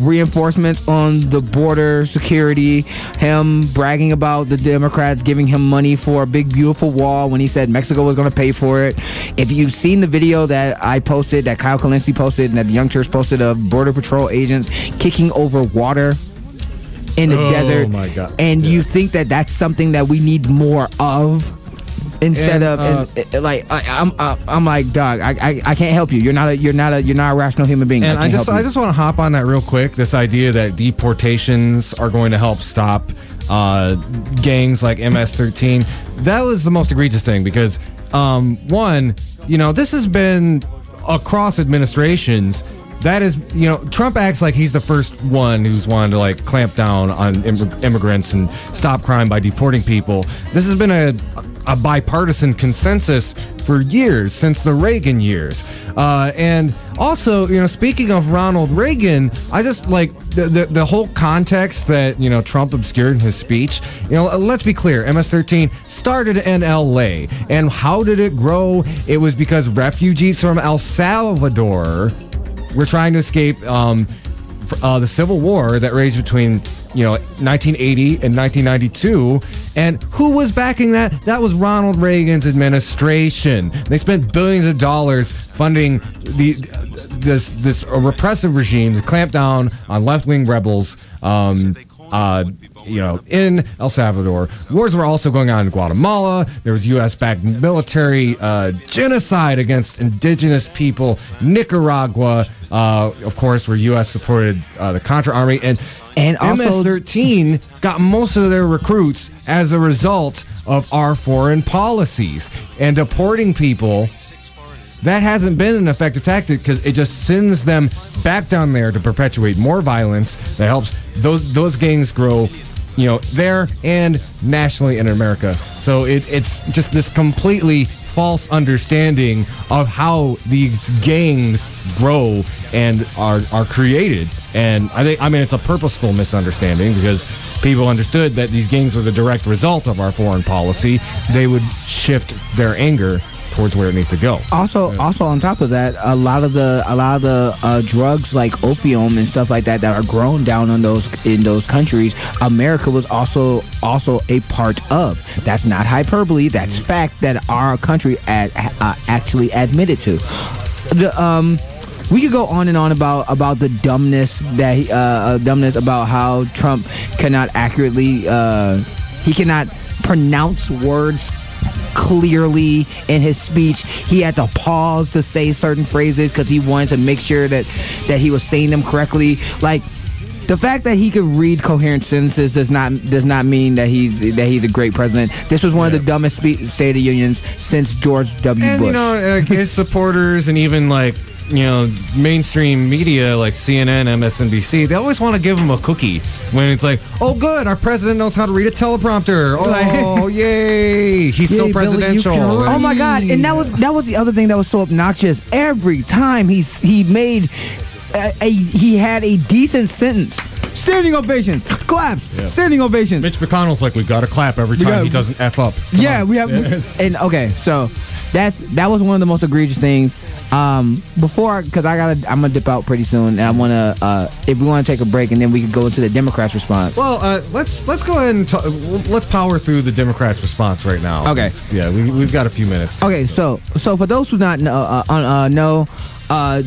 reinforcements on the border security, him bragging about the Democrats giving him money for a big beautiful wall when he said Mexico was going to pay for it. If you've seen the video that I posted, that Kyle Kalinske posted, and that the Young Turks posted of Border Patrol agents kicking over water in the desert, my God. And you think that that's something that we need more of? Instead of I'm like, dog, I can't help you. You're not a rational human being. And I just want to hop on that real quick. This idea that deportations are going to help stop gangs like MS-13. That was the most egregious thing, because one, this has been across administrations. that is, Trump acts like he's the first one who's wanted to like clamp down on immigrants and stop crime by deporting people. This has been a bipartisan consensus for years, since the Reagan years. And also, speaking of Ronald Reagan, I just like the whole context that, Trump obscured in his speech. Let's be clear, MS-13 started in LA. And how did it grow? It was because refugees from El Salvador were trying to escape the Civil War that raged between 1980 and 1992, and who was backing that? That was Ronald Reagan's administration. They spent billions of dollars funding this repressive regime to clamp down on left-wing rebels. In El Salvador. Wars were also going on in Guatemala. There was U.S.-backed military genocide against indigenous people. Nicaragua, of course, where U.S. supported the Contra Army. And also, MS-13 got most of their recruits as a result of our foreign policies. And deporting people, that hasn't been an effective tactic because it just sends them back down there to perpetuate more violence that helps those gangs grow, there and nationally in America. So it's just this completely false understanding of how these gangs grow and are created. And I mean, it's a purposeful misunderstanding because people understood that these gangs were the direct result of our foreign policy. They would shift their anger towards where it needs to go. Also on top of that, a lot of the drugs like opium and stuff like that are grown down in those countries, America was also a part of. That's not hyperbole. That's fact that our country actually admitted to. We could go on and on about the dumbness dumbness about how Trump cannot accurately he cannot pronounce words clearly in his speech. He had to pause to say certain phrases because he wanted to make sure that he was saying them correctly. Like, the fact that he could read coherent sentences does not mean that he's a great president. This was one of the dumbest State of the Unions since George W. Bush. His supporters and even mainstream media like CNN, MSNBC, they always want to give him a cookie when it's like, oh, good, our president knows how to read a teleprompter. Oh, yay, he's so presidential. Oh my God! And that was the other thing that was so obnoxious. Every time he made he had a decent sentence. Standing ovations, claps, standing ovations. Mitch McConnell's like, we've got to clap every time he doesn't F up. We have. And okay, so that was one of the most egregious things. Because I'm gonna dip out pretty soon, and I wanna if we want to take a break, and then we could go into the Democrats' response. Well, let's go ahead and let's power through the Democrats' response right now. Okay. We've got a few minutes. Okay, so for those who not know,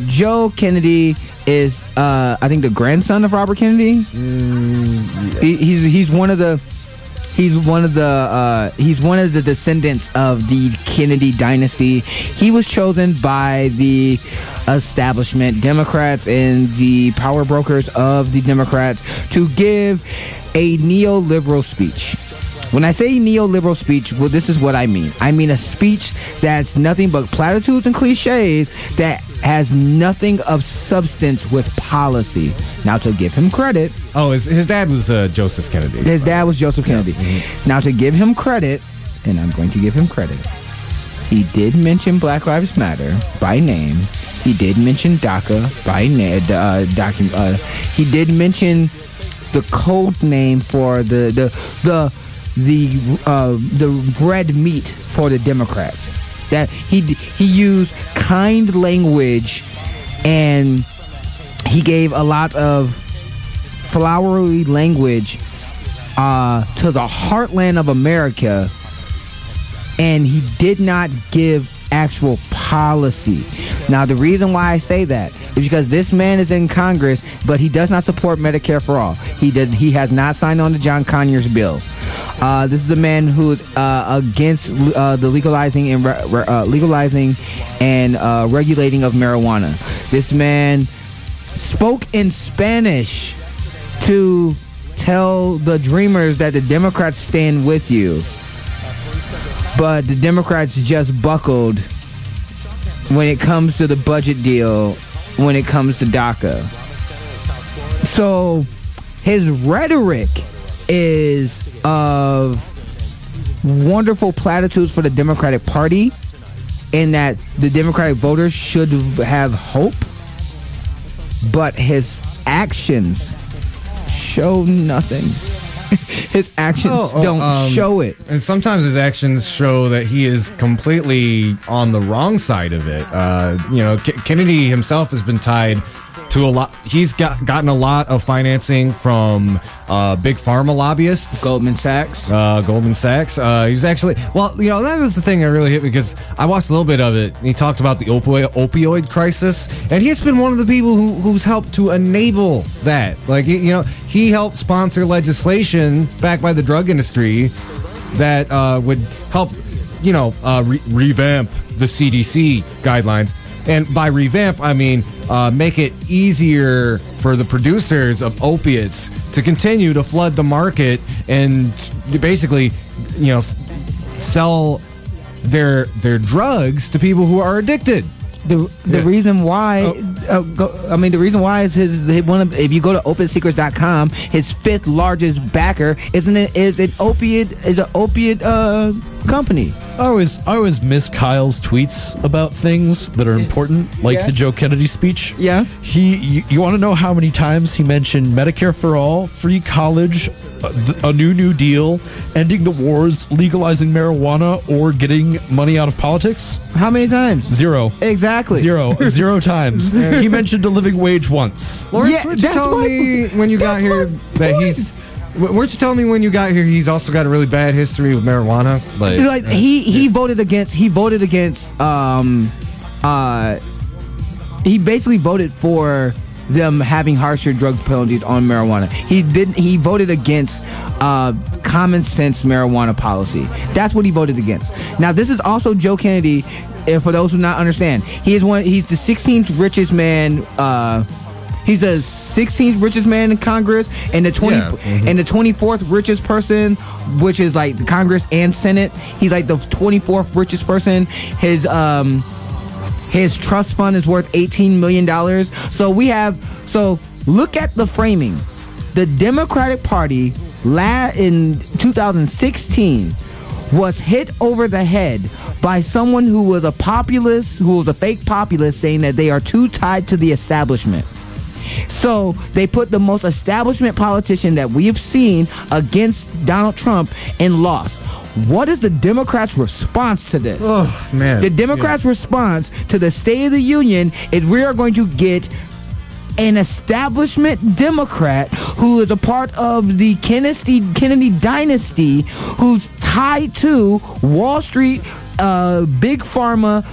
Joe Kennedy is I think the grandson of Robert Kennedy. He's one of the descendants of the Kennedy dynasty. He was chosen by the establishment, Democrats, and the power brokers of the Democrats to give a neoliberal speech. When I say neoliberal speech, well, this is what I mean. I mean a speech that's nothing but platitudes and cliches that has nothing of substance with policy. Now, to give him credit... Oh, his dad was Joseph Kennedy. His dad was Joseph Kennedy. Mm-hmm. Now, to give him credit, and I'm going to give him credit, he did mention Black Lives Matter by name. He did mention DACA by name. He did mention the code name for the red meat for the Democrats. That he used kind language, and he gave a lot of flowery language to the heartland of America, and he did not give actual policy. Now, the reason why I say that is because this man is in Congress, but he does not support Medicare for all. He has not signed on to John Conyers' bill. This is a man who is against the legalizing and regulating of marijuana. This man spoke in Spanish to tell the dreamers that the Democrats stand with you. But the Democrats just buckled when it comes to the budget deal when it comes to DACA. So his rhetoric is of wonderful platitudes for the Democratic Party, in that the Democratic voters should have hope, but his actions show nothing. His actions don't show it. And sometimes his actions show that he is completely on the wrong side of it. Kennedy himself has been tied to a lot. He's gotten a lot of financing from big pharma lobbyists. Goldman Sachs. He's actually, that was the thing that really hit me, because I watched a little bit of it. He talked about the opioid crisis, and he's been one of the people who's helped to enable that. Like, he helped sponsor legislation backed by the drug industry that would help, revamp the CDC guidelines. And by revamp, I mean make it easier for the producers of opiates to continue to flood the market and basically, sell their drugs to people who are addicted. The reason why, the reason why is if you go to opiatesecrets.com, his fifth largest backer is an opiate company. I always miss Kyle's tweets about things that are important, like the Joe Kennedy speech. Yeah. You want to know how many times he mentioned Medicare for all, free college, a new Deal, ending the wars, legalizing marijuana, or getting money out of politics? How many times? 0. Exactly. 0 times. He mentioned a living wage once. Lawrence, weren't you telling me when you got here that he's... Weren't you telling me when you got here he's also got a really bad history with marijuana? He voted against. He basically voted for them having harsher drug penalties on marijuana. He voted against common sense marijuana policy. That's what he voted against. Now, this is also Joe Kennedy. And for those who not understand, he's the 16th richest man. He's the 16th richest man in Congress, and the 24th richest person, which is like the Congress and Senate. He's like the 24th richest person. His trust fund is worth $18 million. So look at the framing. The Democratic Party in 2016 was hit over the head by someone who was a populist, who was a fake populist, saying that they are too tied to the establishment. So they put the most establishment politician that we have seen against Donald Trump and lost. What is the Democrats' response to this? Oh, man. The Democrats' response to the State of the Union is we are going to get an establishment Democrat who is a part of the Kennedy dynasty, who's tied to Wall Street, big pharma,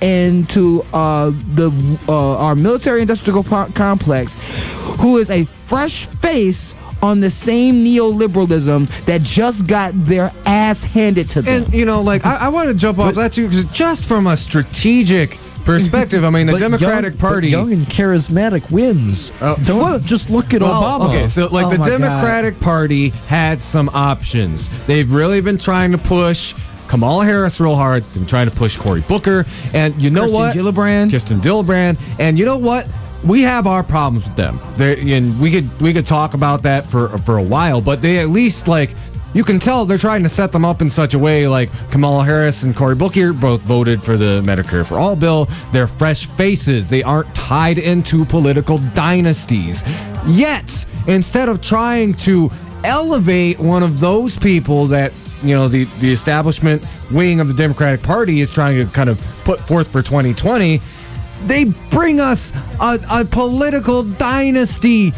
and to our military-industrial complex, who is a fresh face on the same neoliberalism that just got their ass handed to them. And I want to jump off that too, because just from a strategic perspective, I mean, the Democratic Party, young and charismatic wins. Just look at Obama. Okay, so the Democratic Party had some options. They've really been trying to push Kamala Harris real hard. They've been trying to push Cory Booker, and Kirsten Gillibrand, and you know what? We have our problems with them. And we could talk about that for a while, but they at least, you can tell they're trying to set them up in such a way, like Kamala Harris and Cory Booker both voted for the Medicare for All bill. They're fresh faces. They aren't tied into political dynasties. Yet, instead of trying to elevate one of those people that the establishment wing of the Democratic Party is trying to kind of put forth for 2020, they bring us a political dynasty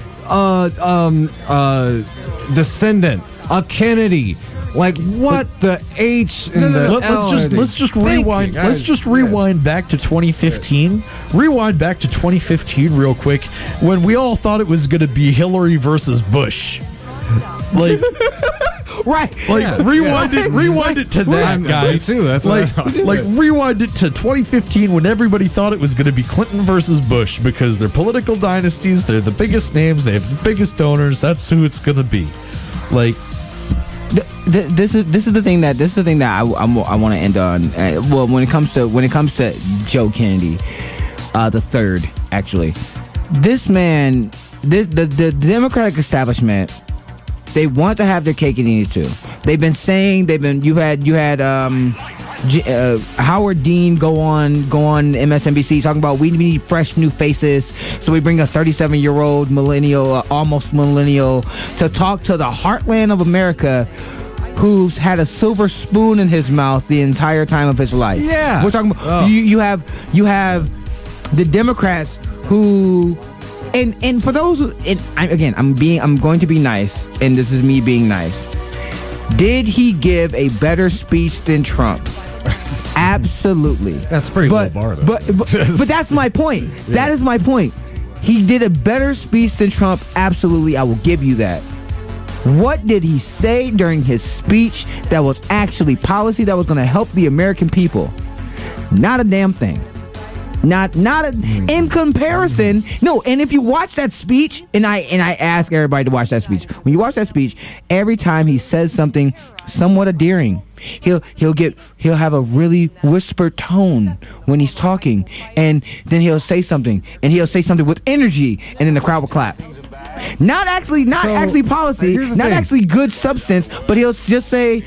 descendant, a Kennedy. What the H and the L? Let's just rewind. Let's just rewind back to 2015. Rewind back to 2015 real quick, when we all thought it was going to be Hillary versus Bush. Right. Rewind it to that, guys. Too. That's rewind it to 2015, when everybody thought it was going to be Clinton versus Bush, because they're political dynasties. They're the biggest names. They have the biggest donors. That's who it's going to be. This is the thing that I want to end on. When it comes to Joe Kennedy, the third, actually. This man, the Democratic establishment, they want to have their cake and eat it too. They've been saying you had Howard Dean go on MSNBC talking about we need fresh new faces, so we bring a 37-year-old millennial, almost millennial, to talk to the heartland of America, who's had a silver spoon in his mouth the entire time of his life. Yeah, we're talking about you have the Democrats who. And for those who, I'm going to be nice, and this is me being nice. Did he give a better speech than Trump? Absolutely. That's pretty low bar, though. But that's my point. Yeah. That is my point. He did a better speech than Trump. Absolutely, I will give you that. What did he say during his speech that was actually policy that was going to help the American people? Not a damn thing. In comparison, no. And if you watch that speech, and I ask everybody to watch that speech. When you watch that speech, every time he says something somewhat endearing, he'll have a really whispered tone when he's talking, and then he'll say something with energy, and then the crowd will clap. Not actually policy, not actually good substance, but he'll just say,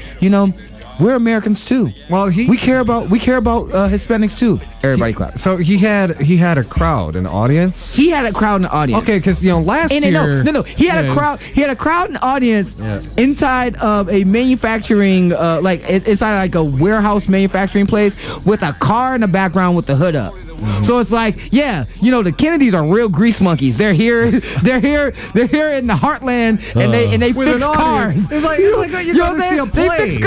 we're Americans too. Well, we care about Hispanics too. Everybody clap. So he had a crowd, an audience. He had a crowd in the audience. Okay, because last year. No. He had a crowd. He had a crowd in the audience inside of a manufacturing, inside like a warehouse manufacturing place with a car in the background with the hood up. Mm-hmm. So it's like, the Kennedys are real grease monkeys. They're here in the heartland, and they fix cars. It's like you're going to see a play.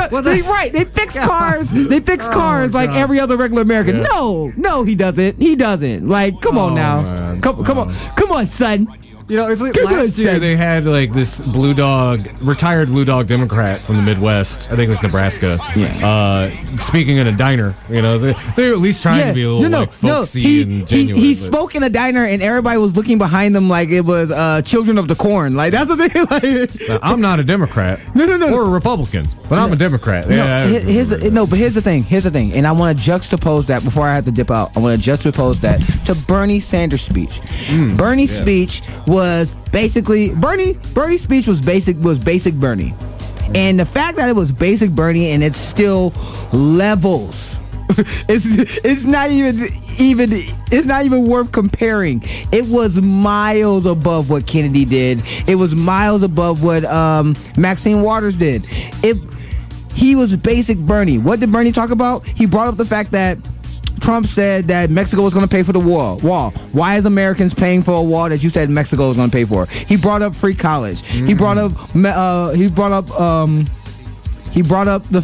They fix cars. They fix cars like every other regular American. Yeah. No, he doesn't. Like, come on now. Man. Come on, son. It's like last year they had like this retired Blue Dog Democrat from the Midwest. I think it was Nebraska. Yeah. Speaking in a diner. They're at least trying to be a little folksy and genuine. He spoke in a diner, and everybody was looking behind them like it was Children of the Corn. Like that's the thing. Now, I'm not a Democrat. No. Or a Republican, but I'm a Democrat. Here's the thing, and I want to juxtapose that before I have to dip out. I want to juxtapose that to Bernie Sanders' speech. Bernie's speech was basically Bernie's speech was basic Bernie, and the fact that it was basic Bernie and it's still levels. It's not even worth comparing. It was miles above what Kennedy did. It was miles above what Maxine Waters did. He was basic Bernie. What did Bernie talk about? He brought up the fact that Trump said that Mexico was going to pay for the wall. Why is Americans paying for a wall that you said Mexico was going to pay for? He brought up free college. Mm-hmm. He brought up the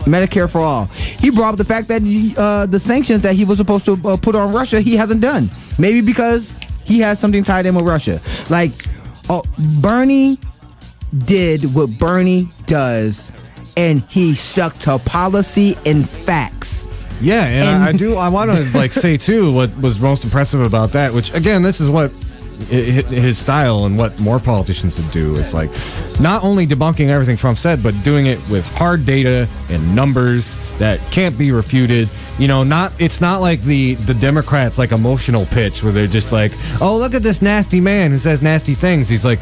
Medicare for all. He brought up the fact that the sanctions that he was supposed to put on Russia, he hasn't done. Maybe because he has something tied in with Russia. Like, Bernie did what Bernie does, and he stuck to policy and facts. Yeah, and I want to say too what was most impressive about that, which again, this is what his style and what more politicians should do. It's like not only debunking everything Trump said, but doing it with hard data and numbers that can't be refuted. It's not like the Democrats like emotional pitch where they're just like, oh, look at this nasty man who says nasty things. He's like,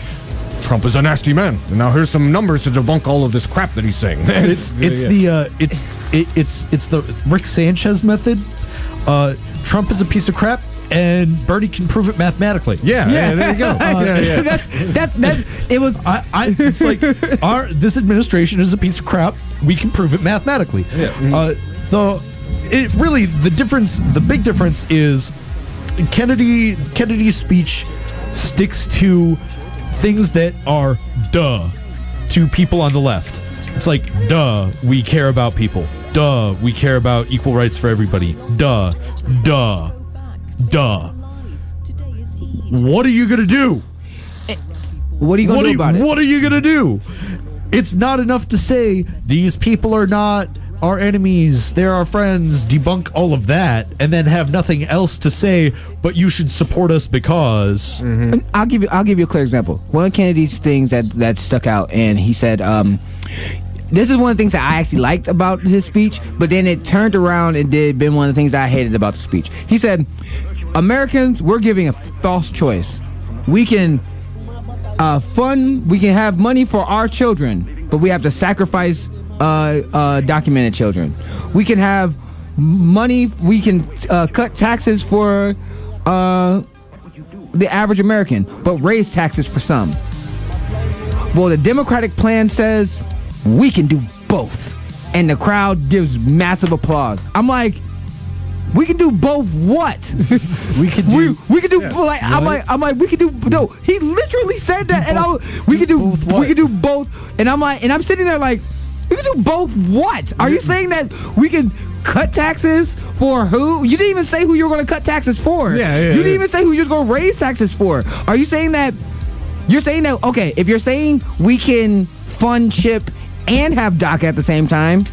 Trump is a nasty man, and now here's some numbers to debunk all of this crap that he's saying. It's the Rick Sanchez method. Trump is a piece of crap, and Bernie can prove it mathematically. Yeah, there you go. It's like this administration is a piece of crap. We can prove it mathematically. Yeah. The big difference is Kennedy's speech sticks to things that are to people on the left. It's like, we care about people. We care about equal rights for everybody. What are you going to do? What are you going to do about it? What are you going to do? It's not enough to say these people are not our enemies, they're our friends, debunk all of that, and then have nothing else to say, but you should support us because... Mm-hmm. I'll give you a clear example. One of Kennedy's things that stuck out, and he said, this is one of the things that I actually liked about his speech, but then it turned around and been one of the things I hated about the speech. He said, Americans, we're giving a false choice. We can we can have money for our children, but we have to sacrifice documented children. We can have money, we can cut taxes for the average American, but raise taxes for some. Well, the Democratic plan says we can do both, and the crowd gives massive applause. I'm like, we can do both what? we can do like really? I'm like we can do no. He literally said that, and we can do both, and I'm sitting there like, we can do both what? Are you saying that we can cut taxes for who? You didn't even say who you were going to cut taxes for. You didn't even say who you were going to raise taxes for. Are you saying that? You're saying that, okay, if you're saying we can fund CHIP and have DACA at the same time,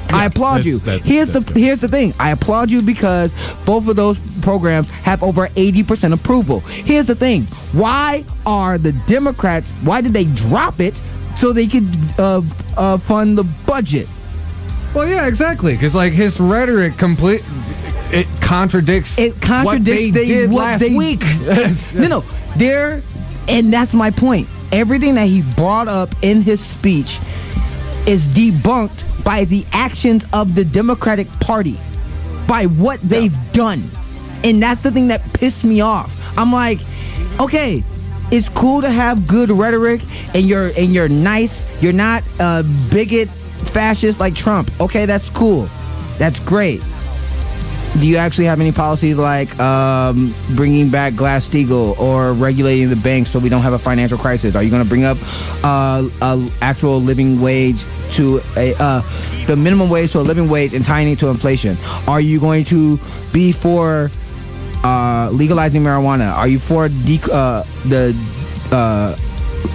I applaud you. Here's the thing. I applaud you because both of those programs have over 80% approval. Here's the thing. Why are the Democrats, why did they drop it so they could fund the budget? Well, yeah, exactly. Because like his rhetoric it contradicts what they did last week. No, and that's my point. Everything that he brought up in his speech is debunked by the actions of the Democratic Party, by what they've done. And that's the thing that pissed me off. I'm like, okay, it's cool to have good rhetoric and you're nice. You're not a bigot fascist like Trump. Okay, that's cool. That's great. Do you actually have any policies like bringing back Glass-Steagall or regulating the banks so we don't have a financial crisis? Are you going to bring up actual living wage to the minimum wage to a living wage and tying it to inflation? Are you going to be for legalizing marijuana? Are you for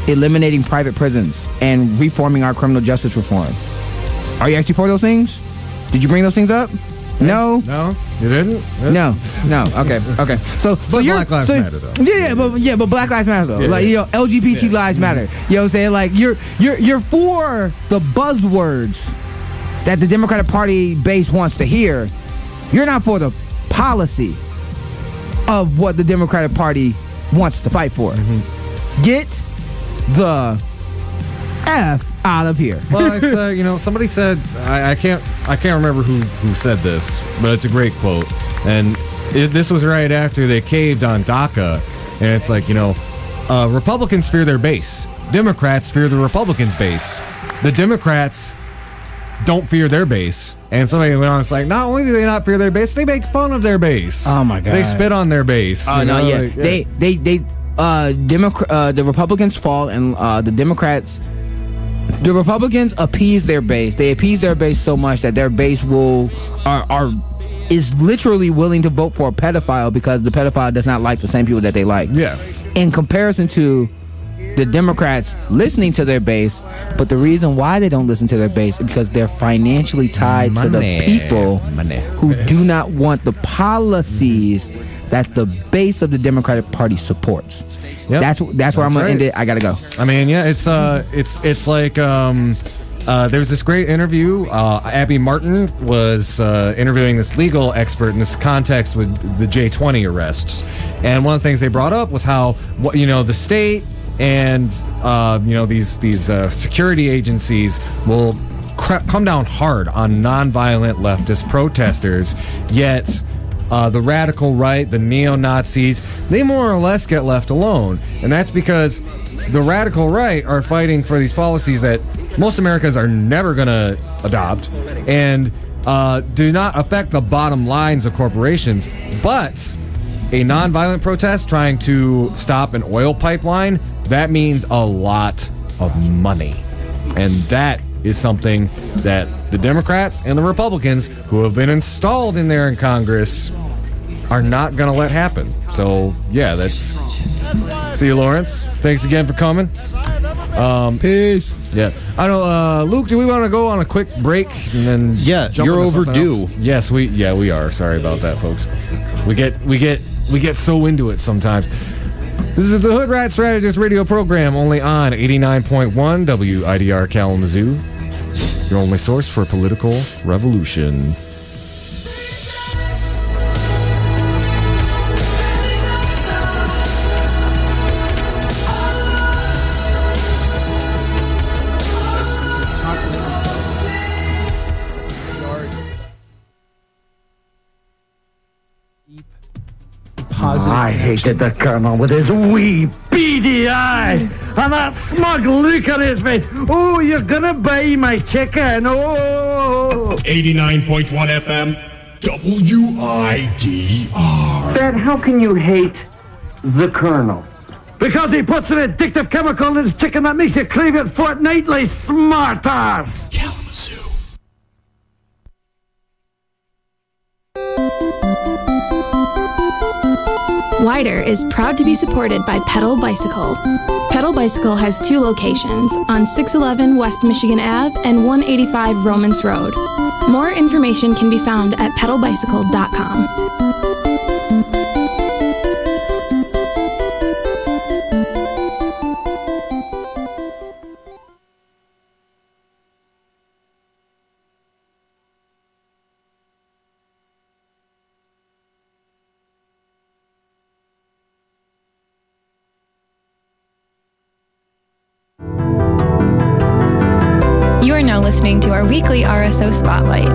eliminating private prisons and reforming our criminal justice reform? Are you actually for those things? Did you bring those things up? No, you didn't. No. Okay. So Black Lives Matter though. But Black Lives Matter though. Like, LGBT lives matter. You know what I'm saying? Like you're for the buzzwords that the Democratic Party base wants to hear. You're not for the policy of what the Democratic Party wants to fight for. Get the F out of here. Well, it's somebody said, I can't remember who said this, but it's a great quote. And this was right after they caved on DACA, and it's like, Republicans fear their base. Democrats fear the Republicans' base. The Democrats don't fear their base. And somebody went on, it's like, not only do they not fear their base, they make fun of their base. Oh my God. They spit on their base. Oh no, yeah. The Republicans fall, and the Republicans appease their base. They appease their base so much that their base is literally willing to vote for a pedophile because the pedophile does not like the same people that they like. Yeah. In comparison to the Democrats listening to their base, but the reason why they don't listen to their base is because they're financially tied to the people who do not want the policies that the base of the Democratic Party supports. Yep. That's where I'm gonna end it. I gotta go. I mean, yeah, it's like there's this great interview. Abby Martin was interviewing this legal expert in this context with the J20 arrests, and one of the things they brought up was how the state and these security agencies will come down hard on nonviolent leftist protesters, yet the radical right, the neo-Nazis, they more or less get left alone. And that's because the radical right are fighting for these policies that most Americans are never going to adopt and do not affect the bottom lines of corporations. But a nonviolent protest trying to stop an oil pipeline, that means a lot of money. And that is something that the Democrats and the Republicans who have been installed in there in Congress are not going to let happen. So, yeah, that's... See you, Lawrence. Thanks again for coming. Peace. Yeah. I don't know, Luke, do we want to go on a quick break and then jump you're into something overdue. else? Yes, we are. Sorry about that, folks. We get so into it sometimes. This is the Hoodrat Strategist radio program, only on 89.1 WIDR Kalamazoo. your only source for political revolution. I hated the Colonel with his wee beady eyes and that smug look on his face. Oh, you're gonna buy my chicken. Oh. 89.1 FM, WIDR. Dad, how can you hate the Colonel? Because he puts an addictive chemical in his chicken that makes you crave it fortnightly, smartass. Kalamazoo. WIDR is proud to be supported by Pedal Bicycle. Pedal Bicycle has 2 locations on 611 West Michigan Ave and 185 Romans Road. More information can be found at pedalbicycle.com. You are now listening to our weekly RSO Spotlight.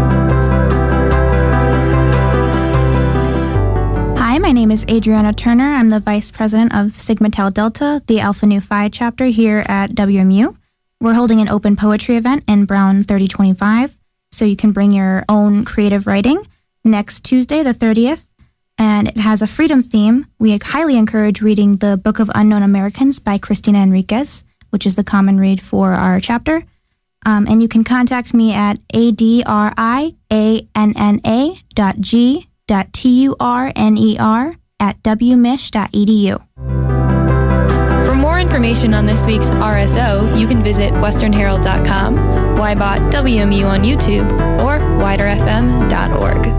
Hi, my name is Adriana Turner. I'm the Vice President of Sigma Tau Delta, the Alpha Nu Phi chapter here at WMU. We're holding an open poetry event in Brown 3025, so you can bring your own creative writing next Tuesday, the 30th, and it has a freedom theme. We highly encourage reading the Book of Unknown Americans by Cristina Enriquez, which is the common read for our chapter. And you can contact me at adrianna.g.turner@wmich.edu. For more information on this week's RSO, you can visit westernherald.com, YBOT-WMU on YouTube, or widerfm.org.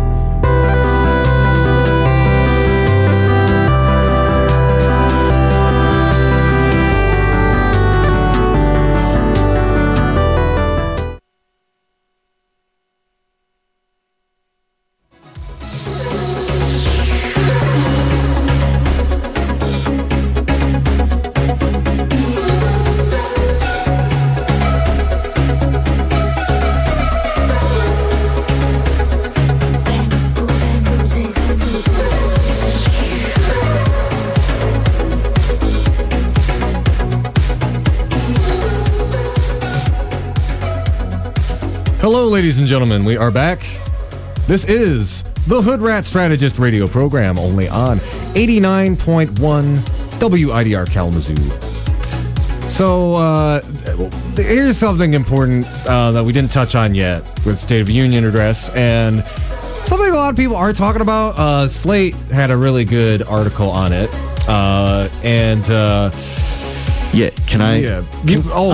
Hello, ladies and gentlemen. We are back. This is the Hoodrat Strategist radio program, only on 89.1 WIDR Kalamazoo. So, here's something important that we didn't touch on yet with State of the Union address, and something a lot of people are talking about. Slate had a really good article on it, Yeah, can I? Yeah.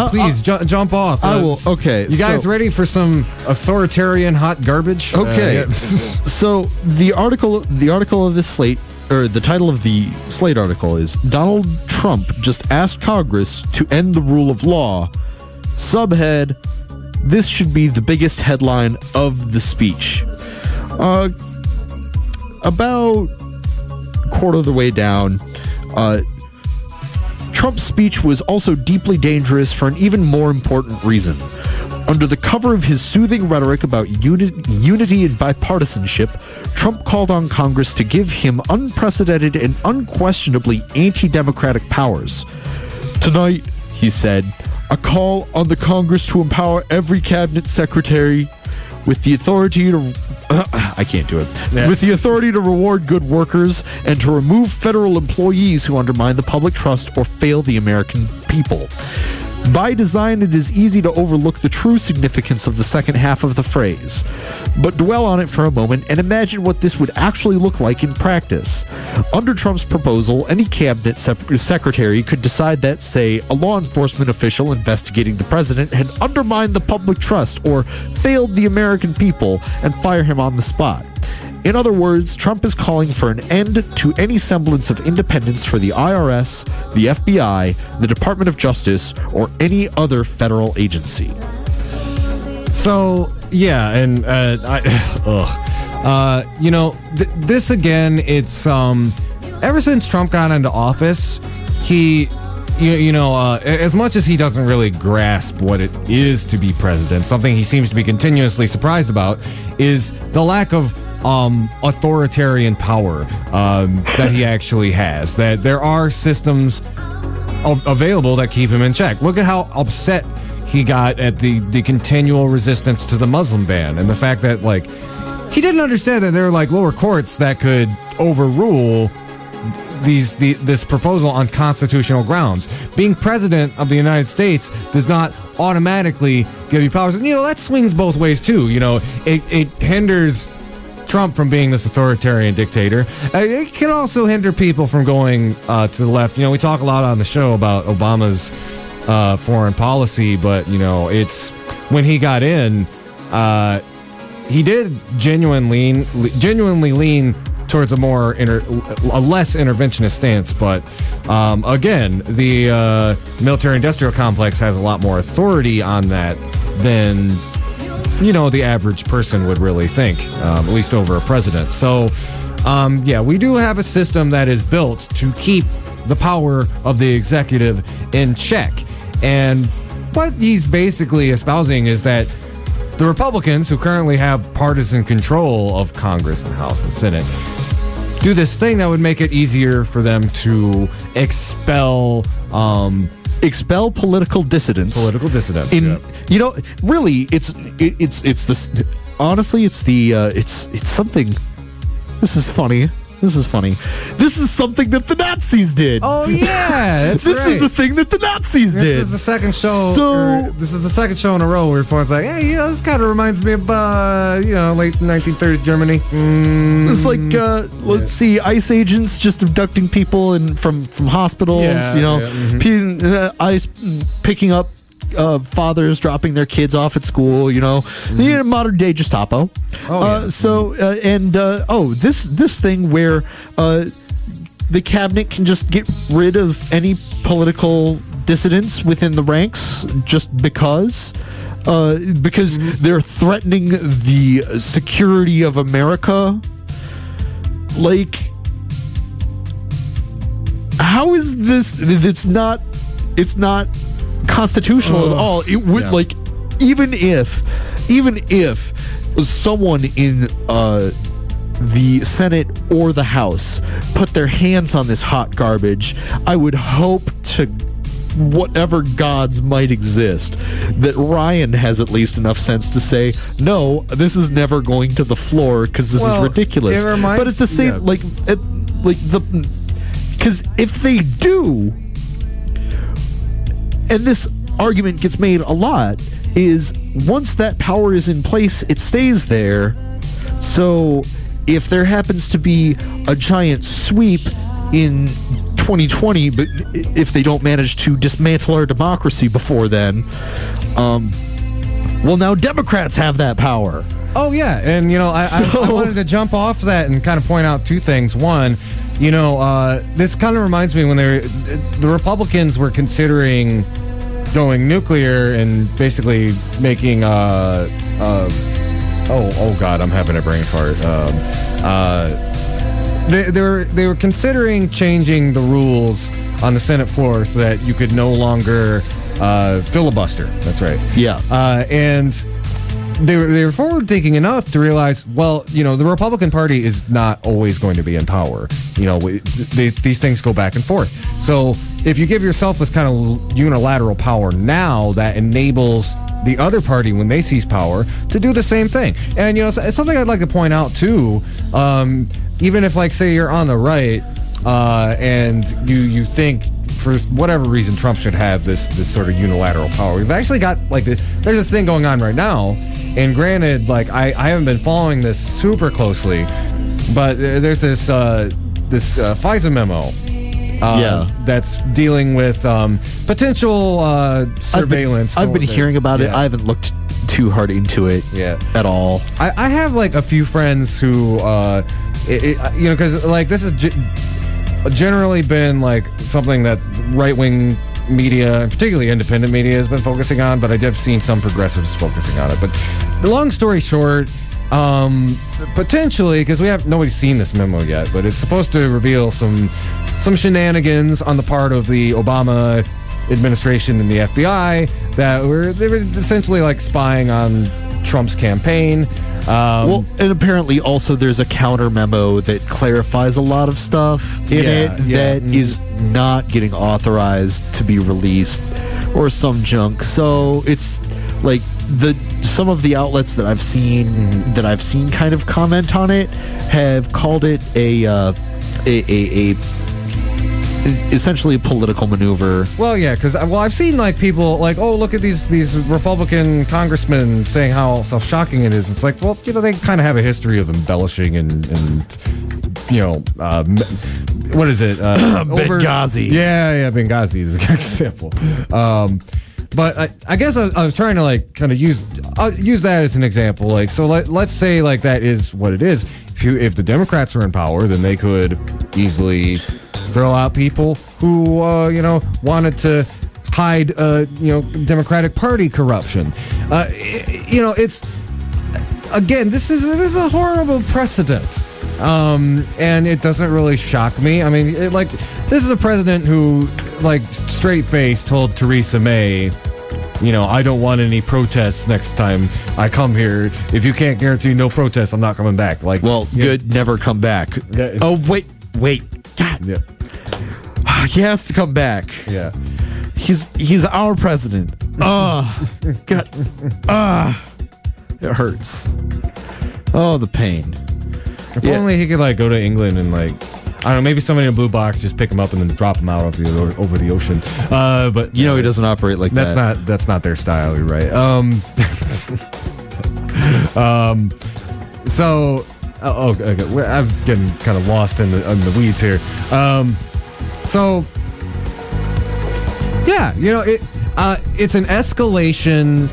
Please jump off. I will. Okay. You guys ready for some authoritarian hot garbage? Okay. So the article of this Slate, or the title of the Slate article is Donald Trump just asked Congress to end the rule of law. Subhead: This should be the biggest headline of the speech. About quarter of the way down, Trump's speech was also deeply dangerous for an even more important reason. Under the cover of his soothing rhetoric about unity and bipartisanship, Trump called on Congress to give him unprecedented and unquestionably anti-democratic powers. Tonight, he said, a call on the Congress to empower every cabinet secretary with the authority to I can't do it. Yes. With the authority to reward good workers and to remove federal employees who undermine the public trust or fail the American people. By design, it is easy to overlook the true significance of the second half of the phrase. But dwell on it for a moment and imagine what this would actually look like in practice. Under Trump's proposal, any cabinet secretary could decide that, say, a law enforcement official investigating the president had undermined the public trust or failed the American people and fire him on the spot. In other words, Trump is calling for an end to any semblance of independence for the IRS, the FBI, the Department of Justice, or any other federal agency. So yeah, and this again, it's ever since Trump got into office, he, as much as he doesn't really grasp what it is to be president, something he seems to be continuously surprised about is the lack of authoritarian power that he actually has. That there are systems available that keep him in check. Look at how upset he got at the continual resistance to the Muslim ban, and the fact that he didn't understand that there are lower courts that could overrule this proposal on constitutional grounds. Being president of the United States does not automatically give you powers. And, that swings both ways too. It hinders Trump from being this authoritarian dictator. It can also hinder people from going to the left. We talk a lot on the show about Obama's foreign policy, but it's when he got in, he did genuinely lean towards a less interventionist stance. But again, the military-industrial complex has a lot more authority on that than the average person would really think, at least over a president. So, we do have a system that is built to keep the power of the executive in check. And what he's basically espousing is that the Republicans, who currently have partisan control of Congress and House and Senate, do this thing that would make it easier for them to expel political dissidents. Really, it's something. This is funny. This is something that the Nazis did. Oh yeah, that's this is a thing that the Nazis did. This is the second show. This is the second show in a row where reports hey, this kind of reminds me of late 1930s Germany. It's let's see, ICE agents just abducting people from hospitals. ICE picking up fathers dropping their kids off at school, modern day Gestapo. This thing where the cabinet can just get rid of any political dissidents within the ranks just because they're threatening the security of America. How is this? It's not constitutional at all. It would even if someone in the Senate or the House put their hands on this hot garbage, I would hope to whatever gods might exist that Ryan has at least enough sense to say, no, this is never going to the floor because this is ridiculous. But at the same because if they do, and this argument gets made a lot, is once that power is in place, it stays there. So if there happens to be a giant sweep in 2020, but if they don't manage to dismantle our democracy before then, now Democrats have that power. Oh yeah, and I wanted to jump off that and kind of point out two things. One, this kind of reminds me when the Republicans were considering going nuclear and basically making oh god, I'm having a brain fart. They were considering changing the rules on the Senate floor so that you could no longer filibuster. That's right. Yeah. And they were forward thinking enough to realize, the Republican Party is not always going to be in power. These things go back and forth. So if you give yourself this kind of unilateral power now, that enables the other party, when they seize power, to do the same thing. And it's something I'd like to point out too. Even if, say, you're on the right and you think for whatever reason Trump should have this sort of unilateral power, we've actually got there's this thing going on right now. And granted, I haven't been following this super closely, but there's this FISA memo. That's dealing with potential surveillance. I've been hearing about it. I haven't looked too hard into it at all. I have a few friends who, because this has generally been something that right-wing media, and particularly independent media, has been focusing on, but I have seen some progressives focusing on it. But the long story short, potentially, because nobody's seen this memo yet, but it's supposed to reveal some shenanigans on the part of the Obama administration and the FBI they were essentially like spying on Trump's campaign. Well, and apparently also there's a counter memo that clarifies a lot of stuff in it that is not getting authorized to be released or some junk. So it's like some of the outlets that I've seen kind of comment on it have called it essentially a political maneuver. Well, yeah, because I've seen like people like, oh, look at these Republican congressmen saying how shocking it is. It's like, well, they kind of have a history of embellishing and what is it? Benghazi. Yeah, Benghazi is a good example. But I guess I was trying to like kind of use that as an example. Like, so let's say like that is what it is. If the Democrats are in power, then they could easily throw out people who wanted to hide Democratic Party corruption. It's again, this is a horrible precedent. And it doesn't really shock me. I mean, this is a president who, like, straight face told Theresa May, I don't want any protests next time I come here. If you can't guarantee no protests, I'm not coming back. Like, well, good, never come back. Yeah. Oh, wait. God. Yeah. He has to come back. Yeah. He's our president. God. It hurts. Oh, the pain. If only he could, like, go to England and, like, I don't know, maybe somebody in a blue box just pick him up and then drop him out over the ocean. But he doesn't operate like that. That's not their style. You're right. Okay. I was getting kind of lost in the weeds here. It's an escalation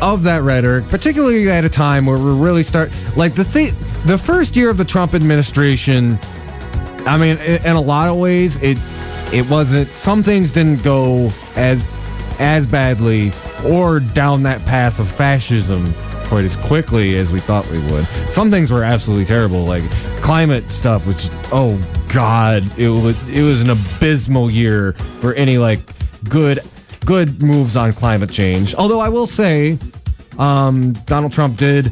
of that rhetoric, particularly at a time where we're really the first year of the Trump administration. I mean, in a lot of ways, it wasn't. Some things didn't go as badly or down that path of fascism quite as quickly as we thought we would. Some things were absolutely terrible, like climate stuff, which, oh God, it was an abysmal year for any like good moves on climate change. Although I will say, Donald Trump did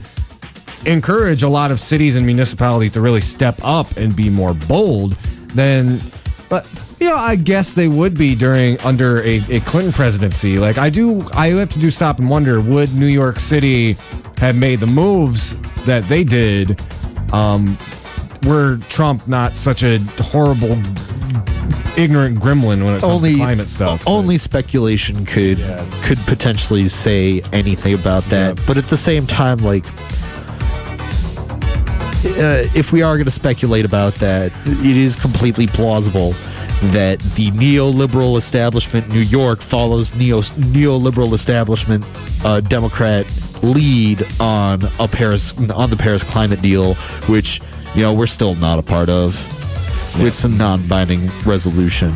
encourage a lot of cities and municipalities to really step up and be more bold but I guess they would be under a Clinton presidency. Like I have to stop and wonder, would New York City have made the moves that they did were Trump not such a horrible ignorant gremlin when it comes to climate stuff? Only speculation could potentially say anything about that. But at the same time, like, if we are going to speculate about that, it is completely plausible that the neoliberal establishment in New York follows neoliberal establishment Democrat lead on the Paris climate deal, which we're still not a part of. Yeah. It's a non-binding resolution.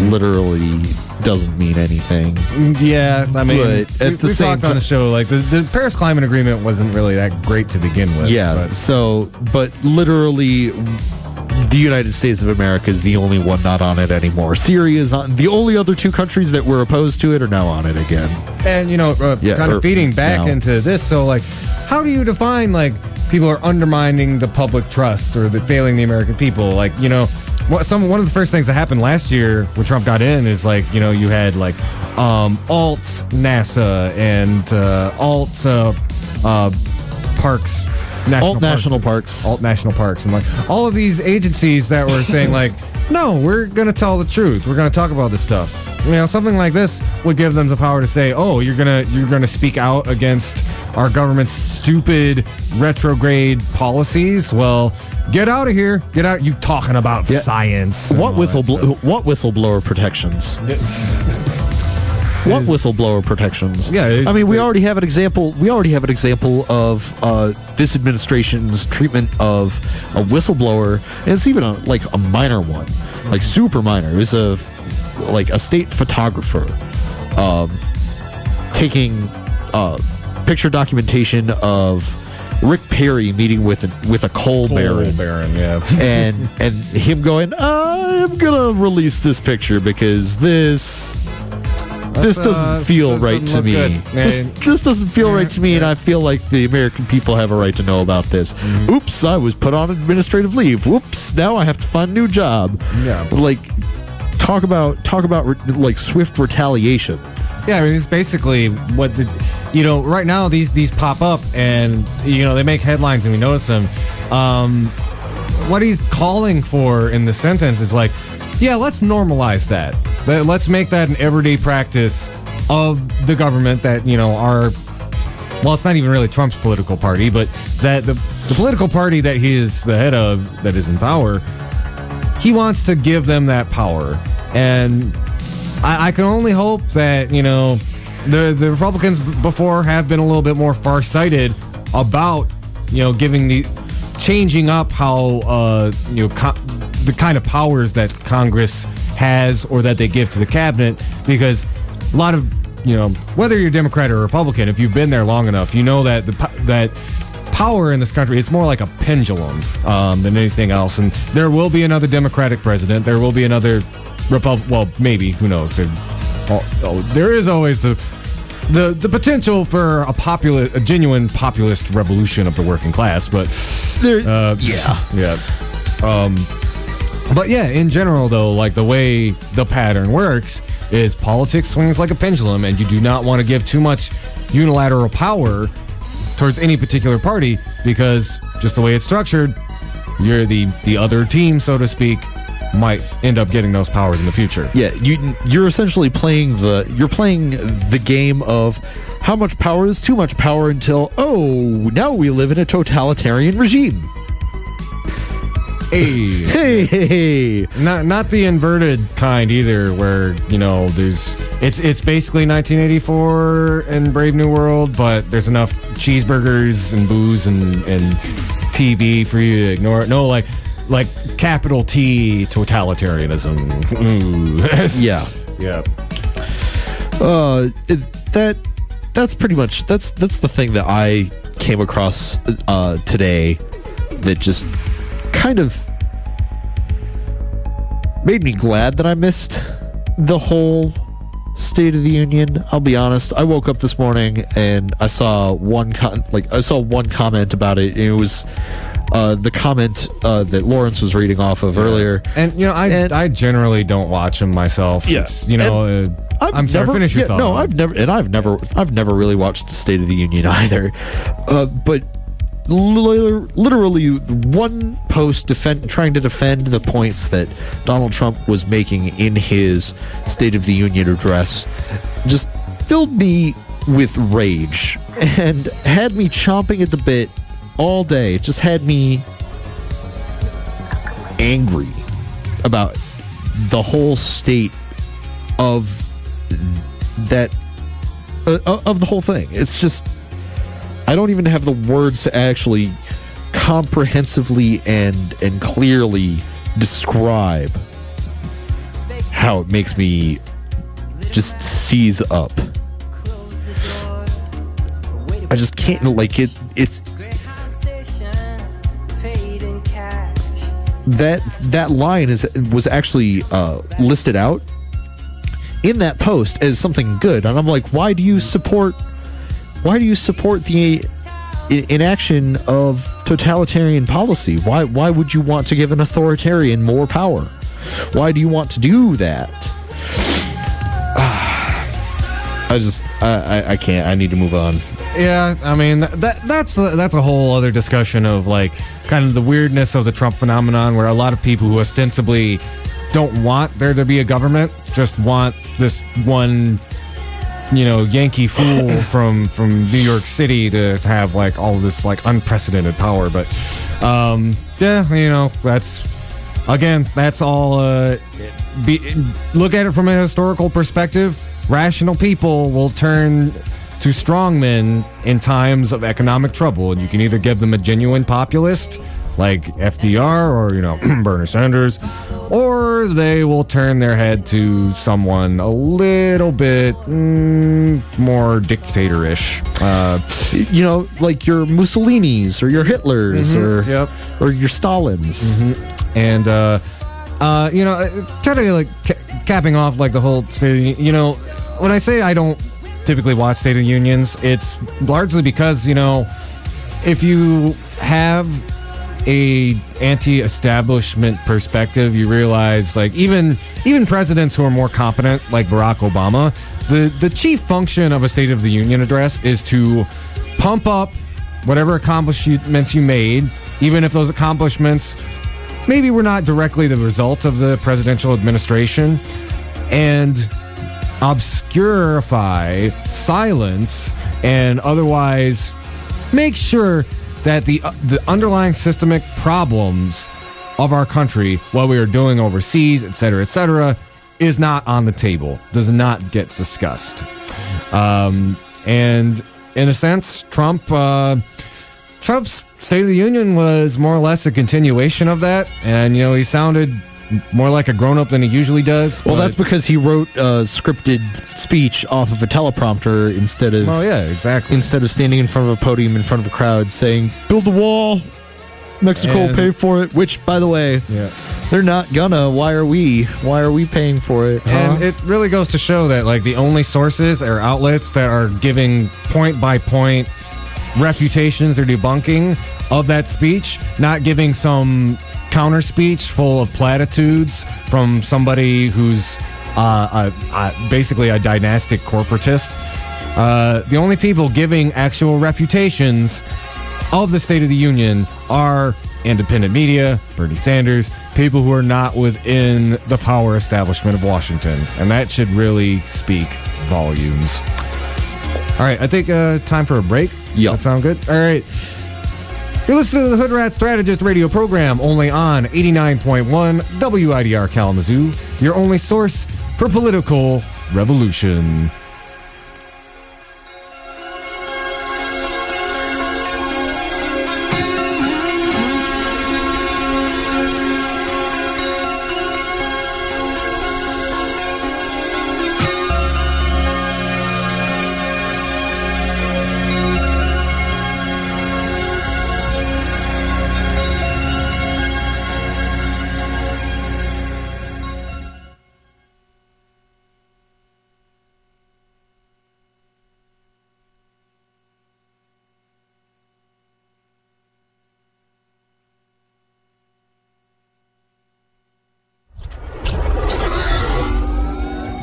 Literally doesn't mean anything. Yeah, I mean, but at the we same talked on the show, like the Paris Climate Agreement wasn't really that great to begin with. Yeah, but literally, the United States of America is the only one not on it anymore. Syria is on. The only other two countries that were opposed to it are now on it again. And kind of feeding back into this. So, like, how do you define like people are undermining the public trust or failing the American people? Like, one of the first things that happened last year when Trump got in is like, you had like alt NASA and alt parks. Alt national parks, and like all of these agencies that were saying like, no, we're going to tell the truth. We're going to talk about this stuff. Something like this would give them the power to say, oh, you're gonna speak out against our government's stupid retrograde policies. Well, get out of here. Get out. You talking about science. What whistleblower protections? What whistleblower protections? Yeah, I mean, we already have an example. We already have an example of this administration's treatment of a whistleblower, and it's even a minor one, like super minor. It was a state photographer taking picture documentation of Rick Perry meeting with a coal baron, yeah, and him going, I'm gonna release this picture because this doesn't feel right to me. This doesn't feel right to me, and I feel like the American people have a right to know about this. Oops, I was put on administrative leave. Whoops, now I have to find a new job. Yeah, like talk about like swift retaliation. Yeah, I mean, it's basically what right now these pop up and they make headlines and we notice them. What he's calling for in the sentence is like, yeah, let's normalize that. Let's make that an everyday practice of the government that well, it's not even really Trump's political party, but that the political party that he is the head of, that is in power, he wants to give them that power. And I can only hope that, the Republicans before have been a little bit more farsighted about, changing up how, the kind of powers that Congress has or that they give to the cabinet, because a lot of, whether you're Democrat or Republican, if you've been there long enough, you know that that power in this country, it's more like a pendulum than anything else. And there will be another Democratic president. There will be another well, maybe, who knows? There is always the potential for a genuine populist revolution of the working class, but but yeah, in general though, like the way the pattern works is politics swings like a pendulum, and you do not want to give too much unilateral power towards any particular party, because just the way it's structured, you're the other team, so to speak, might end up getting those powers in the future. Yeah, you're essentially playing the game of how much power is too much power until, now we live in a totalitarian regime. Hey. Not the inverted kind either, where there's it's basically 1984 and Brave New World, but there's enough cheeseburgers and booze and TV for you to ignore it. No, like capital T totalitarianism. Yeah. That's pretty much that's the thing that I came across today that just kind of made me glad that I missed the whole State of the Union. I'll be honest. I woke up this morning and I saw one comment about it, and it was the comment that Lawrence was reading off of earlier. And I generally don't watch them myself. Yes. I'm sorry. Finish your thought. No, I've never really watched the State of the Union either. But literally one post trying to defend the points that Donald Trump was making in his State of the Union address just filled me with rage and had me chomping at the bit all day. It just had me angry about the whole state of that of the whole thing. It's just, I don't even have the words to actually comprehensively and clearly describe how it makes me just seize up. I just can't, it's that line was actually listed out in that post as something good, and I'm like, why do you support the inaction of totalitarian policy? Why would you want to give an authoritarian more power? Why do you want to do that? I can't. I need to move on. Yeah, I mean that's a whole other discussion of kind of the weirdness of the Trump phenomenon, where a lot of people who ostensibly don't want there to be a government just want this one Yankee fool from New York City to have all of this unprecedented power. But that's all look at it from a historical perspective. Rational people will turn to strongmen in times of economic trouble, and you can either give them a genuine populist like FDR or Bernie Sanders, or or they will turn their head to someone a little bit more dictatorish. Like your Mussolinis or your Hitlers or your Stalins. Mm-hmm. And, kind of like capping off like the whole state of, when I say I don't typically watch State of Unions, it's largely because, if you have a anti-establishment perspective, you realize like even presidents who are more competent, like Barack Obama, the chief function of a State of the Union address is to pump up whatever accomplishments you made, even if those accomplishments maybe were not directly the result of the presidential administration, and obscurify, silence, and otherwise make sure that the underlying systemic problems of our country, what we are doing overseas, et cetera, is not on the table, does not get discussed. And in a sense, Trump's State of the Union was more or less a continuation of that. And, he sounded more like a grown-up than he usually does. Well, that's because he wrote a scripted speech off of a teleprompter instead of... Oh, yeah, exactly. Instead of standing in front of a podium in front of a crowd saying, build a wall, Mexico will pay for it, which, by the way, they're not gonna. Why are we paying for it? And it really goes to show that, like, the only sources or outlets that are giving point-by-point refutations or debunking of that speech, not giving some counter speech full of platitudes from somebody who's basically a dynastic corporatist. The only people giving actual refutations of the State of the Union are independent media, Bernie Sanders, people who are not within the power establishment of Washington. And that should really speak volumes. All right, I think time for a break. Yeah. That sound good? All right. You're listening to the Hoodrat Strategist radio program, only on 89.1 WIDR Kalamazoo, your only source for political revolution.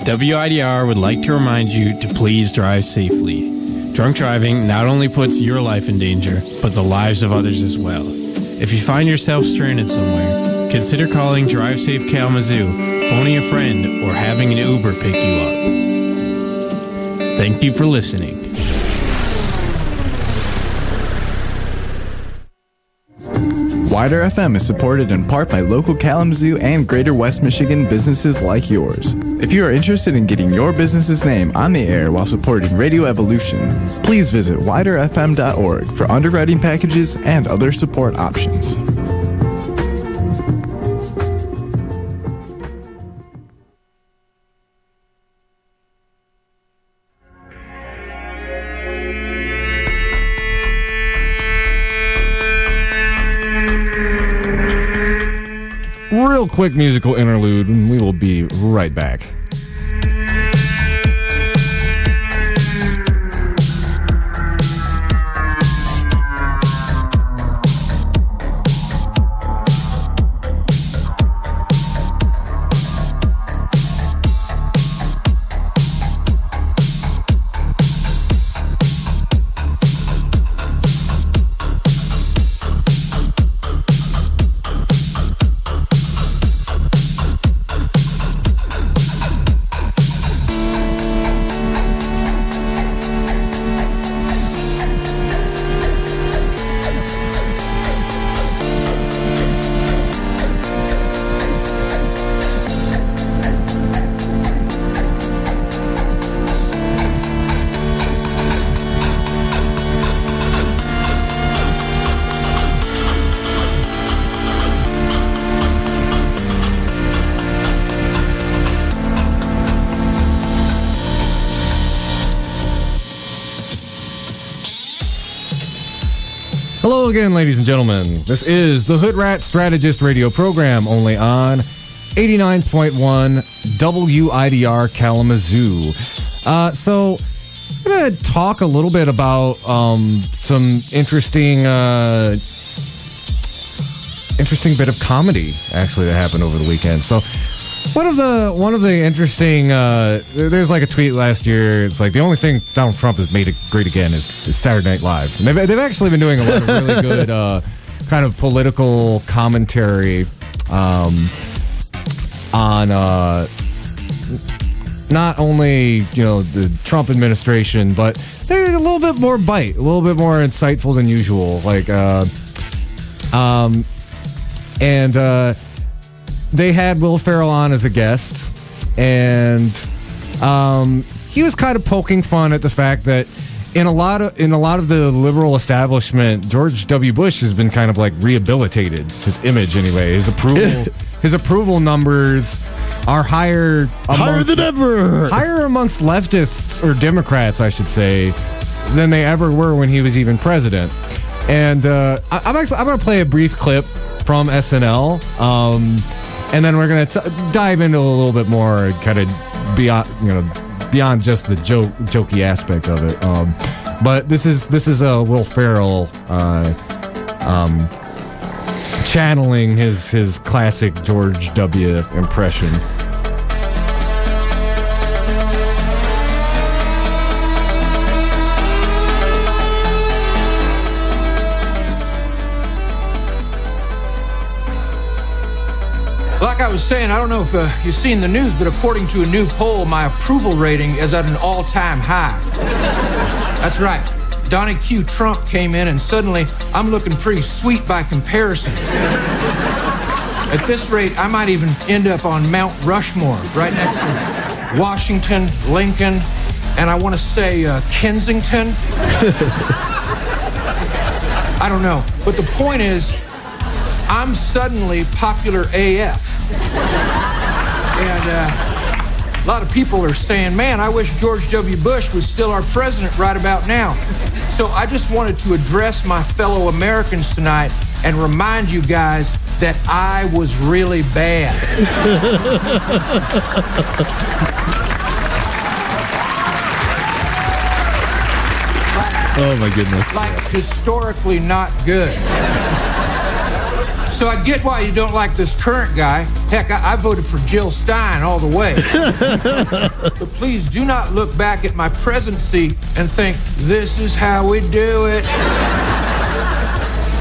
WIDR would like to remind you to please drive safely. Drunk driving not only puts your life in danger, but the lives of others as well. If you find yourself stranded somewhere, consider calling Drive Safe Kalamazoo, phoning a friend, or having an Uber pick you up. Thank you for listening. WIDR FM is supported in part by local Kalamazoo and Greater West Michigan businesses like yours. If you are interested in getting your business's name on the air while supporting Radio Evolution, please visit widerfm.org for underwriting packages and other support options. Real quick musical interlude, and we will be right back. Hello again, ladies and gentlemen. This is the Hoodrat Strategist radio program, only on 89.1 WIDR Kalamazoo. So I'm going to talk a little bit about some interesting bit of comedy, actually, that happened over the weekend. So one of the interesting, there's like a tweet last year. It's like the only thing Donald Trump has made it great again is Saturday Night Live. And they've actually been doing a lot of really good kind of political commentary on not only, the Trump administration, but they're a little bit more bite, a little bit more insightful than usual. They had Will Ferrell on as a guest, and he was kind of poking fun at the fact that in a lot of the liberal establishment, George W. Bush has been kind of like rehabilitated, his image anyway. His approval numbers are higher than ever. Higher amongst leftists, or Democrats, I should say, than they ever were when he was even president. And I'm going to play a brief clip from SNL, and then we're going to dive into a little bit more, kind of beyond just the jokey aspect of it. But this is Will Ferrell channeling his classic George W. impression. Like I was saying, I don't know if you've seen the news, but according to a new poll, my approval rating is at an all-time high. That's right. Donnie Q. Trump came in, and suddenly I'm looking pretty sweet by comparison. At this rate, I might even end up on Mount Rushmore, right next to Washington, Lincoln, and I want to say Kensington. I don't know. But the point is, I'm suddenly popular AF. And a lot of people are saying, man, I wish George W. Bush was still our president right about now. So I just wanted to address my fellow Americans tonight and remind you guys that I was really bad. Oh my goodness. Like historically not good. So I get why you don't like this current guy. Heck, I voted for Jill Stein all the way. But please do not look back at my presidency and think, this is how we do it.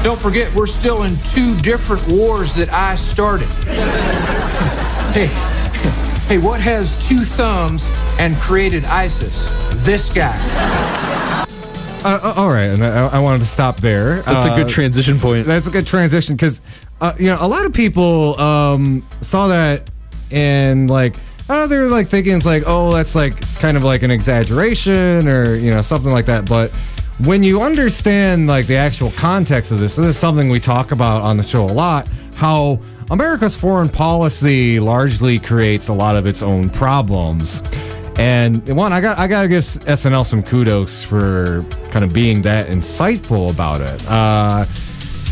Don't forget, we're still in 2 different wars that I started. Hey, what has 2 thumbs and created ISIS? This guy. All right, and I wanted to stop there. That's a good transition point. That's a good transition because, a lot of people saw that and they were like thinking it's like, oh, that's like kind of like an exaggeration or something like that. But when you understand like the actual context of this is something we talk about on the show a lot. How America's foreign policy largely creates a lot of its own problems. And one, I gotta give SNL some kudos for kind of being that insightful about it.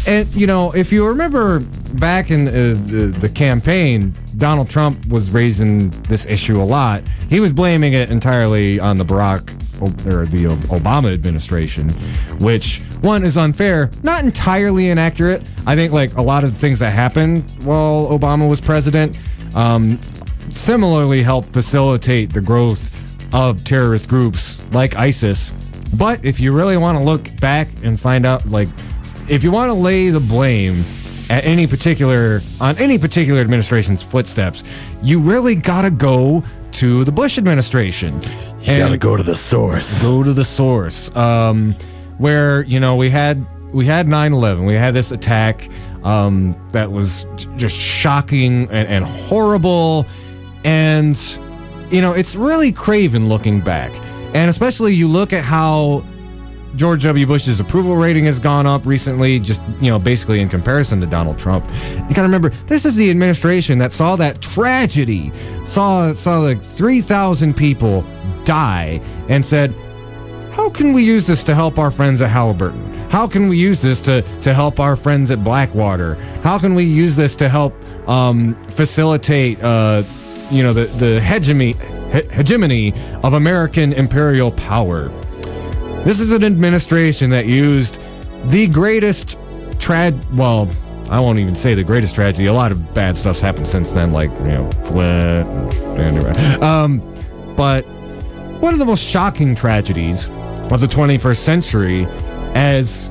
And if you remember back in the campaign, Donald Trump was raising this issue a lot. He was blaming it entirely on the Obama administration, which one is unfair, not entirely inaccurate. I think like a lot of the things that happened while Obama was president, similarly helped facilitate the growth of terrorist groups like ISIS. But if you really want to look back and find out, like, if you want to lay the blame at any particular administration's footsteps, you really gotta go to the Bush administration. You gotta go to the source. Go to the source. Where we had 9/11. We had this attack that was just shocking and horrible. And, it's really craven looking back. And especially you look at how George W. Bush's approval rating has gone up recently, just, basically in comparison to Donald Trump. You gotta remember, this is the administration that saw that tragedy, saw like 3,000 people die, and said, how can we use this to help our friends at Halliburton? how can we use this to help our friends at Blackwater? How can we use this to help facilitate, the hegemony of American imperial power? This is an administration that used the greatest well, I won't even say the greatest tragedy. A lot of bad stuff's happened since then, like, Flint. But one of the most shocking tragedies of the 21st century as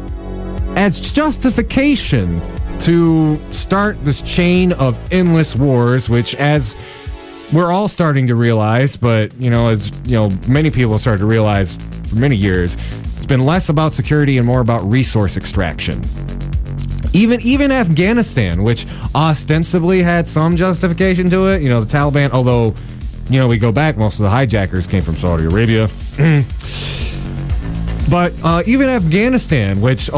justification to start this chain of endless wars, which, as we're all starting to realize, but, many people started to realize for many years, it's been less about security and more about resource extraction. Even Afghanistan, which ostensibly had some justification to it, the Taliban, although, we go back, most of the hijackers came from Saudi Arabia. But even Afghanistan, which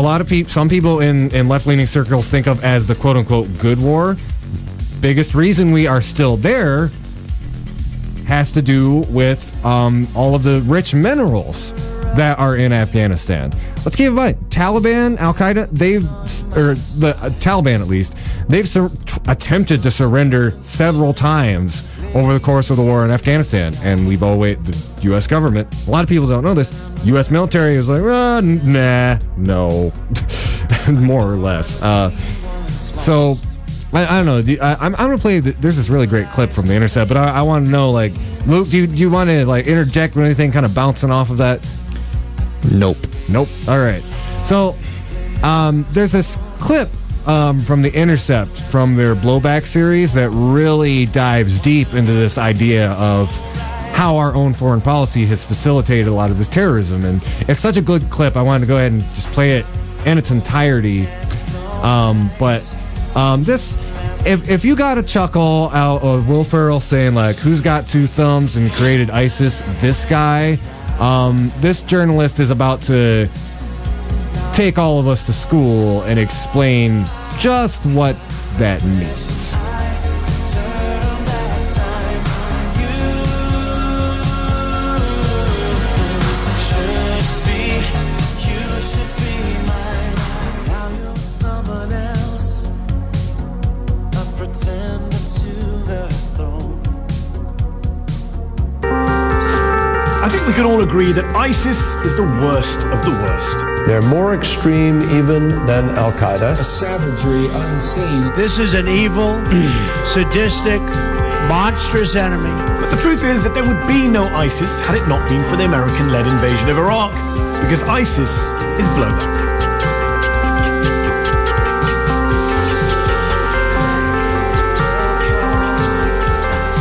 some people in left-leaning circles think of as the quote-unquote good war, biggest reason we are still there has to do with all of the rich minerals that are in Afghanistan. Let's keep in mind, Taliban, Al-Qaeda, the Taliban at least, they've attempted to surrender several times over the course of the war in Afghanistan. And the U.S. government, a lot of people don't know this, U.S. military is like, nah, no, more or less. So, I don't know. I'm going to play, there's this really great clip from The Intercept, but I want to know, like, Luke, do you want to, like, interject with anything kind of bouncing off of that? Nope. All right. So, there's this clip from The Intercept from their Blowback series that really dives deep into this idea of how our own foreign policy has facilitated a lot of this terrorism. And it's such a good clip, I wanted to go ahead and just play it in its entirety. If you got a chuckle out of Will Ferrell saying, like, who's got two thumbs and created ISIS, this guy, this journalist is about to take all of us to school and explain just what that means. I think we can all agree that ISIS is the worst of the worst. They're more extreme even than Al-Qaeda. A savagery unseen. This is an evil, sadistic, monstrous enemy. But the truth is that there would be no ISIS had it not been for the American-led invasion of Iraq, because ISIS is blown up.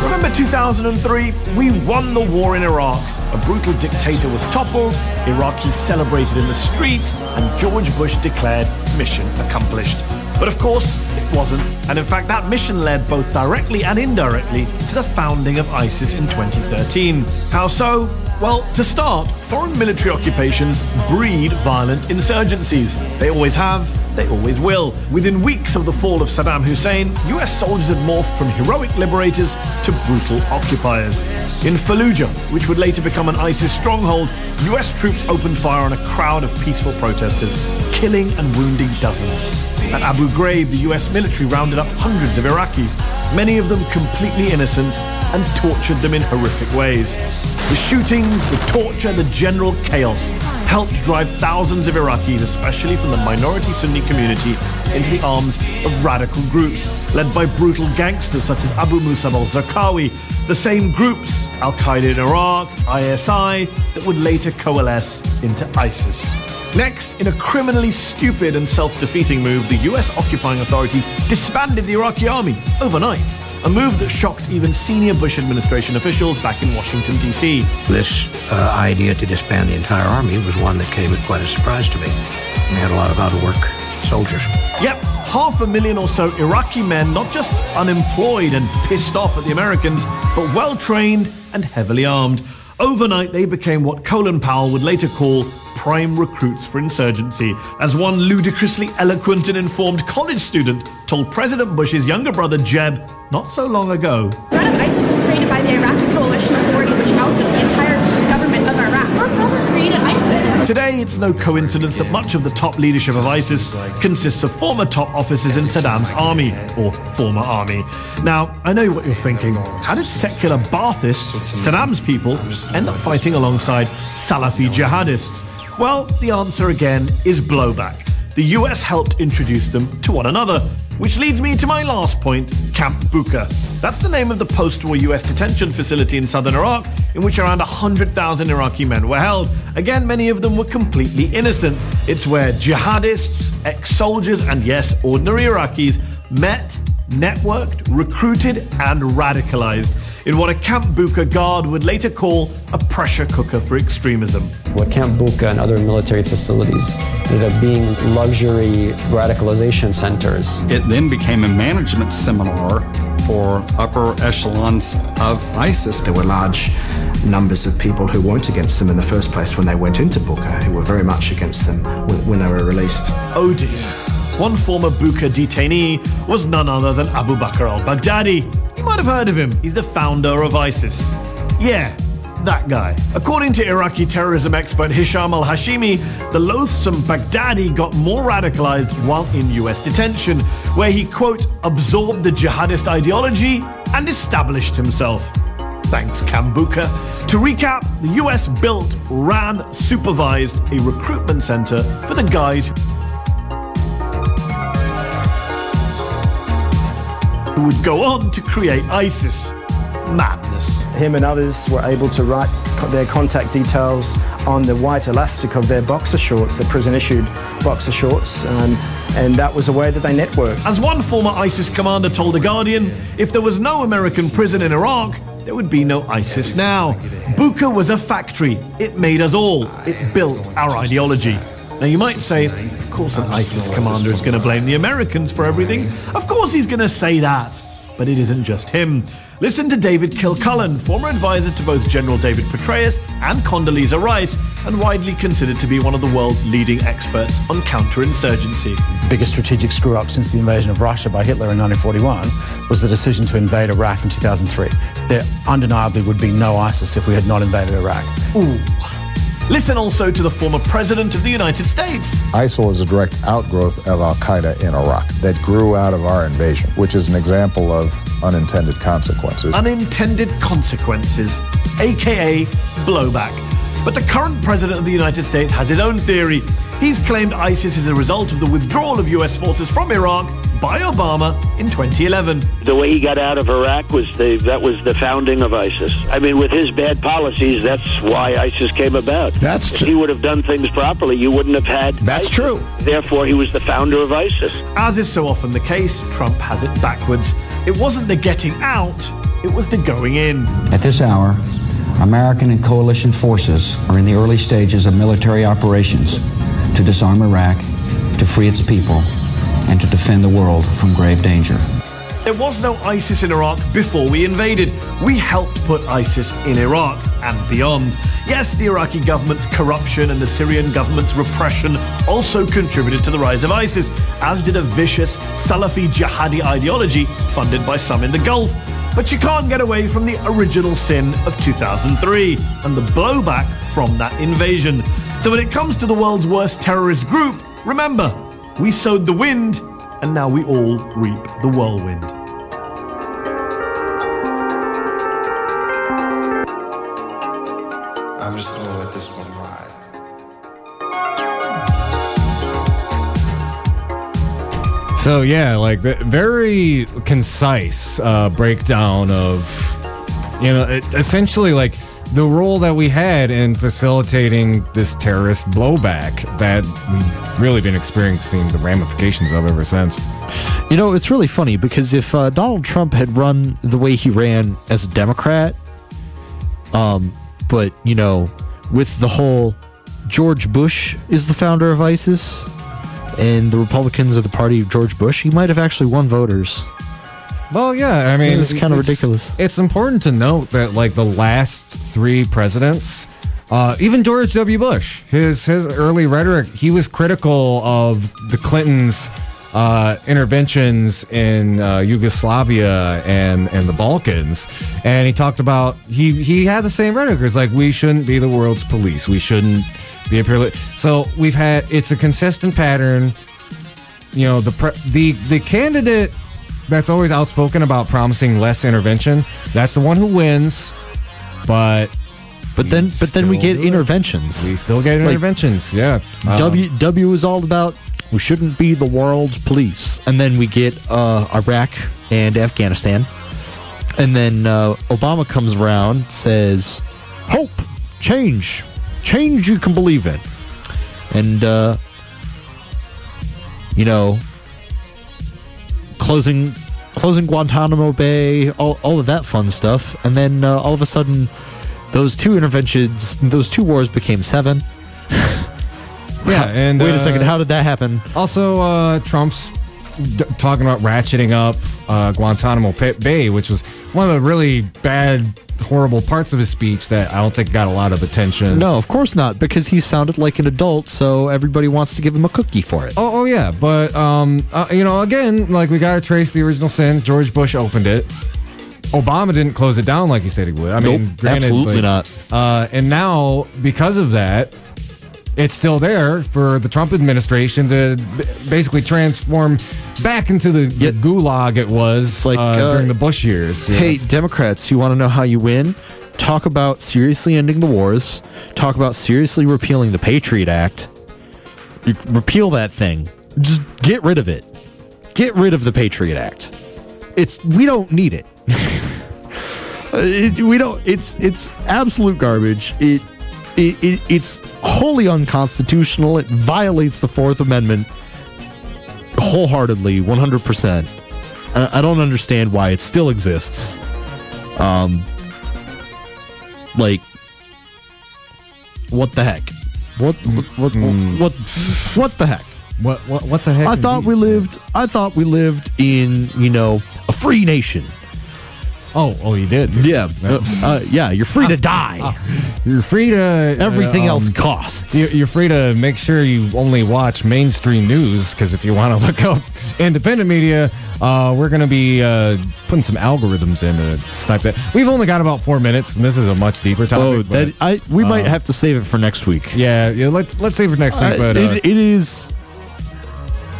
Remember 2003? We won the war in Iraq. A brutal dictator was toppled, Iraqis celebrated in the streets, and George Bush declared mission accomplished. But of course, it wasn't. And in fact, that mission led both directly and indirectly to the founding of ISIS in 2013. How so? Well, to start, foreign military occupations breed violent insurgencies. They always have, they always will. Within weeks of the fall of Saddam Hussein, US soldiers had morphed from heroic liberators to brutal occupiers. In Fallujah, which would later become an ISIS stronghold, US troops opened fire on a crowd of peaceful protesters, killing and wounding dozens. At Abu Ghraib, the US military rounded up hundreds of Iraqis, many of them completely innocent, and tortured them in horrific ways. The shootings, the torture, the general chaos helped drive thousands of Iraqis, especially from the minority Sunni community, into the arms of radical groups led by brutal gangsters such as Abu Musab al-Zarqawi, the same groups, Al-Qaeda in Iraq, ISI, that would later coalesce into ISIS. Next, in a criminally stupid and self-defeating move, the US occupying authorities disbanded the Iraqi army overnight, a move that shocked even senior Bush administration officials back in Washington, D.C. This idea to disband the entire army was one that came as quite a surprise to me. We had a lot of out-of-work soldiers. Yep, 500,000 or so Iraqi men, not just unemployed and pissed off at the Americans, but well-trained and heavily armed. Overnight, they became what Colin Powell would later call prime recruits for insurgency, as one ludicrously eloquent and informed college student told President Bush's younger brother Jeb not so long ago. The threat of ISIS was created by the Iraqi coalition authority, which ousted the entire government of Iraq. Your brother created ISIS. Today, it's no coincidence that much of the top leadership of ISIS consists of former top officers in Saddam's army, or former army. Now, I know what you're thinking. How did secular Baathists, Saddam's people, end up fighting alongside Salafi jihadists? Well, the answer again is blowback. The US helped introduce them to one another, which leads me to my last point, Camp Bucca. That's the name of the post-war US detention facility in southern Iraq, in which around 100,000 Iraqi men were held. Again, many of them were completely innocent. It's where jihadists, ex-soldiers, and yes, ordinary Iraqis met, networked, recruited, and radicalized in what a Camp Bucca guard would later call a pressure cooker for extremism. What Camp Bucca and other military facilities ended up being luxury radicalization centers. It then became a management seminar for upper echelons of ISIS. There were large numbers of people who weren't against them in the first place when they went into Bucca, who were very much against them when they were released. Oh dear. One former Bucca detainee was none other than Abu Bakr al-Baghdadi. You might have heard of him. He's the founder of ISIS. Yeah, that guy. According to Iraqi terrorism expert Hisham al-Hashimi, the loathsome Baghdadi got more radicalized while in US detention, where he, quote, absorbed the jihadist ideology and established himself. Thanks, Camp Bucca. To recap, the US built, ran, supervised a recruitment center for the guys who would go on to create ISIS. Madness. Him and others were able to write their contact details on the white elastic of their boxer shorts, the prison-issued boxer shorts, and that was a way that they networked. As one former ISIS commander told The Guardian, if there was no American prison in Iraq, there would be no ISIS now. Bucca was a factory. It made us all. It built our ideology. Now you might say, of course an ISIS commander is going to blame the Americans for everything. Of course he's going to say that. But it isn't just him. Listen to David Kilcullen, former advisor to both General David Petraeus and Condoleezza Rice, and widely considered to be one of the world's leading experts on counterinsurgency. The biggest strategic screw-up since the invasion of Russia by Hitler in 1941 was the decision to invade Iraq in 2003. There undeniably would be no ISIS if we had not invaded Iraq. Ooh. Listen also to the former President of the United States. ISIL is a direct outgrowth of al-Qaeda in Iraq that grew out of our invasion, which is an example of unintended consequences. Unintended consequences, aka blowback. But the current President of the United States has his own theory. He's claimed ISIS is a result of the withdrawal of US forces from Iraq by Obama in 2011. The way he got out of Iraq was the founding of ISIS. I mean, with his bad policies, that's why ISIS came about. That's true. If he would have done things properly, you wouldn't have had That's ISIS. true. Therefore, he was the founder of ISIS. As is so often the case, Trump has it backwards. It wasn't the getting out, it was the going in. At this hour, American and coalition forces are in the early stages of military operations to disarm Iraq, to free its people, and to defend the world from grave danger. There was no ISIS in Iraq before we invaded. We helped put ISIS in Iraq and beyond. Yes, the Iraqi government's corruption and the Syrian government's repression also contributed to the rise of ISIS, as did a vicious Salafi jihadi ideology funded by some in the Gulf. But you can't get away from the original sin of 2003 and the blowback from that invasion. So when it comes to the world's worst terrorist group, remember, we sowed the wind, and now we all reap the whirlwind. I'm just gonna let this one ride. So yeah, like the very concise breakdown of, essentially like the role that we had in facilitating this terrorist blowback that we've really been experiencing the ramifications of ever since. It's really funny because if Donald Trump had run the way he ran as a Democrat, but, with the whole George Bush is the founder of ISIS and the Republicans are the party of George Bush, he might have actually won voters. Well, yeah, I mean, it's kind of ridiculous. It's important to note that, like, the last three presidents, even George W. Bush, his early rhetoric, he was critical of the Clintons' interventions in Yugoslavia and the Balkans, and he talked about he had the same rhetoric. It's like, we shouldn't be the world's police. We shouldn't be a pure. So we've had, it's a consistent pattern. You know, the candidate that's always outspoken about promising less intervention, that's the one who wins. But then we get interventions. We still get interventions. Yeah. W is all about we shouldn't be the world's police, and then we get Iraq and Afghanistan, and then Obama comes around, says, "Hope, change you can believe in," and closing Guantanamo Bay, all of that fun stuff, and then all of a sudden, those two interventions, those two wars became 7. Yeah, and wait a second, how did that happen? Also, Trump's talking about ratcheting up Guantanamo Bay, which was one of the really bad, horrible parts of his speech that I don't think got a lot of attention. No, of course not, because he sounded like an adult, so everybody wants to give him a cookie for it. Oh yeah, but again, like, we gotta trace the original sin. George Bush opened it. Obama didn't close it down like he said he would. I mean, granted, absolutely not. And now, because of that, it's still there for the Trump administration to basically transform back into the gulag it was during the Bush years. Yeah. Hey, Democrats, you want to know how you win? Talk about seriously ending the wars. Talk about seriously repealing the Patriot Act. Repeal that thing. Just get rid of it. Get rid of the Patriot Act. We don't need it. It's absolute garbage. It's wholly unconstitutional. It violates the Fourth Amendment wholeheartedly, 100%. I don't understand why it still exists. What the heck? What the heck? What the heck? I thought we lived in, a free nation. Oh, you did? Yeah. You're free to die. You're free to... Everything else costs. You're free to make sure you only watch mainstream news, because if you want to look up independent media, we're going to be putting some algorithms in to snipe that. We've only got about 4 minutes, and this is a much deeper topic. We might have to save it for next week. Yeah, let's save it for next week. But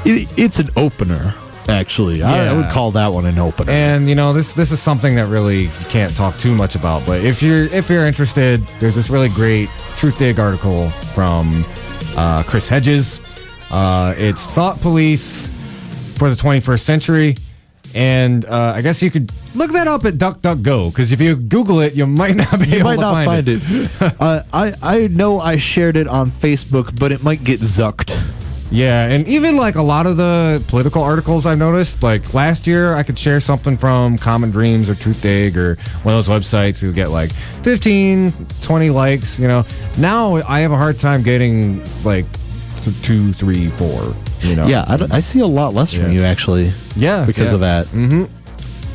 it's an opener. Actually, yeah. I would call that one an opener. And this is something that really you can't talk too much about. But if you're interested, there's this really great Truth Dig article from Chris Hedges. It's Thought Police for the 21st Century, and I guess you could look that up at DuckDuckGo, because if you Google it, you might not be able to find it. I know I shared it on Facebook, but it might get zucked. Yeah, and even like a lot of the political articles I've noticed, like last year I could share something from Common Dreams or Truth Dig or one of those websites who get like 15, 20 likes, Now I have a hard time getting like 2, 3, 4, Yeah, I see a lot less from you, actually. Yeah. Because of that. Mm-hmm.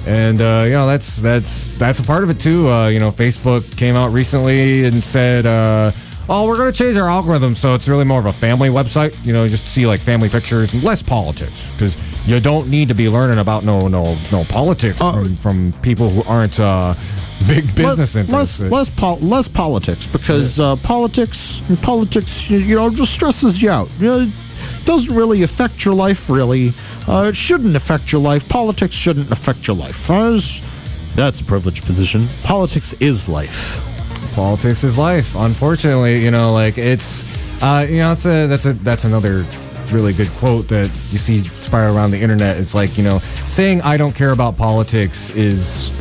And, that's a part of it too. Facebook came out recently and said, we're going to change our algorithm, so it's really more of a family website. Just see like family pictures and less politics, because you don't need to be learning about no politics from people who aren't big business interests. Less politics, because politics just stresses you out. It doesn't really affect your life, really. It shouldn't affect your life. Politics shouldn't affect your life. That's a privileged position. Politics is life. Politics is life, unfortunately. It's that's another really good quote that you see spiral around the internet. It's like, saying I don't care about politics is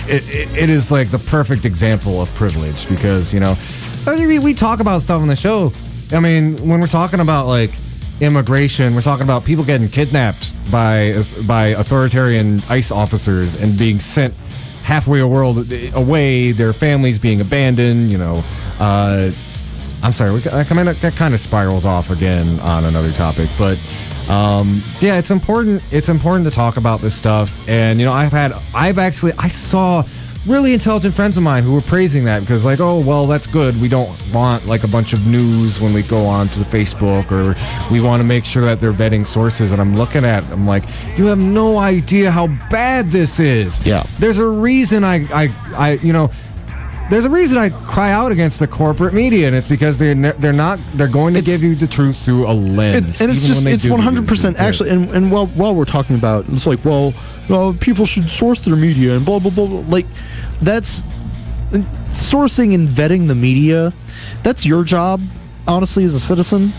it is like the perfect example of privilege, because we talk about stuff on the show. I mean, when we're talking about like immigration, we're talking about people getting kidnapped by authoritarian ICE officers and being sent halfway a world away, their families being abandoned. I'm sorry, that kind of spirals off again on another topic, but it's important to talk about this stuff. And I saw really intelligent friends of mine who were praising that, because like, oh well, that's good, we don't want like a bunch of news when we go on to the Facebook, or we want to make sure that they're vetting sources. And I'm looking at it, I'm like, you have no idea how bad this is. Yeah, there's a reason there's a reason I cry out against the corporate media, and it's because they're going to give you the truth through a lens. And it's 100% actually. And while we're talking about, it's like, well, people should source their media and blah blah blah. Like, that's sourcing and vetting the media. That's your job, honestly, as a citizen.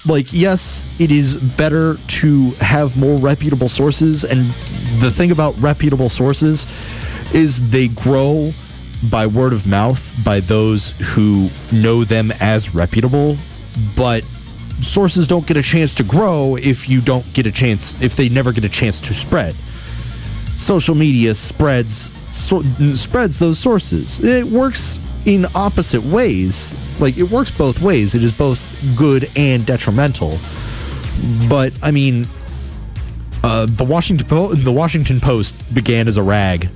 Like, yes, it is better to have more reputable sources, and the thing about reputable sources is they grow by word of mouth by those who know them as reputable, but sources don't get a chance to grow if they never get a chance to spread. Social media spreads those sources. It works in opposite ways. Like, it works both ways. It is both good and detrimental. But I mean, the Washington Post began as a rag.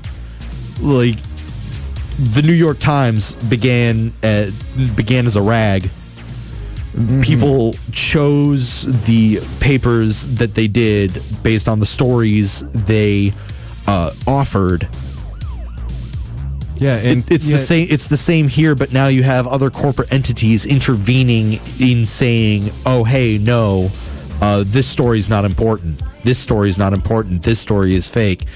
Like, the New York Times began as a rag. Mm-hmm. People chose the papers that they did based on the stories they offered. Yeah, and it's the same. It's the same here, but now you have other corporate entities intervening in saying, "Oh, hey, no, this story's not important. This story's not important. This story is fake."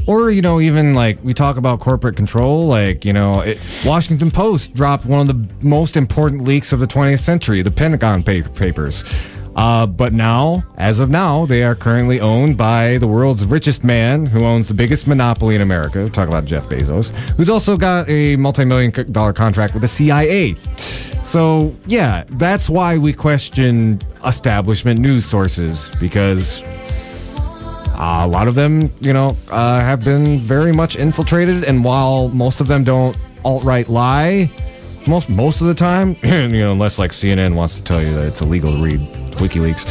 Or, even like we talk about corporate control, like, Washington Post dropped one of the most important leaks of the 20th century, the Pentagon Papers. But now, as of now, they are currently owned by the world's richest man who owns the biggest monopoly in America. Talk about Jeff Bezos, who's also got a multi-million-dollar contract with the CIA. So, yeah, that's why we question establishment news sources, because a lot of them, have been very much infiltrated, and while most of them don't alt-right lie, most of the time, unless like CNN wants to tell you that it's illegal to read WikiLeaks.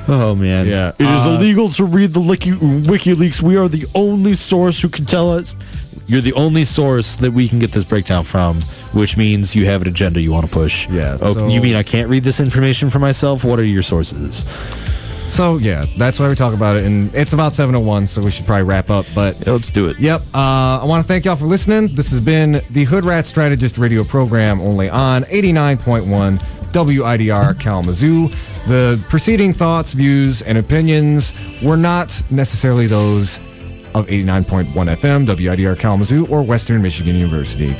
Oh man, yeah, it is illegal to read the WikiLeaks. We are the only source who can tell us. You're the only source that we can get this breakdown from, which means you have an agenda you want to push. Yeah. Oh, you mean I can't read this information for myself? What are your sources? So, yeah, that's why we talk about it, and it's about 7:01, so we should probably wrap up, but... Yeah, let's do it. Yep. I want to thank y'all for listening. This has been the Hoodrat Strategist radio program, only on 89.1 WIDR Kalamazoo. The preceding thoughts, views, and opinions were not necessarily those of 89.1 FM, WIDR Kalamazoo, or Western Michigan University.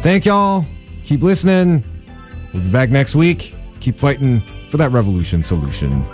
Thank y'all. Keep listening. We'll be back next week. Keep fighting for that revolution solution.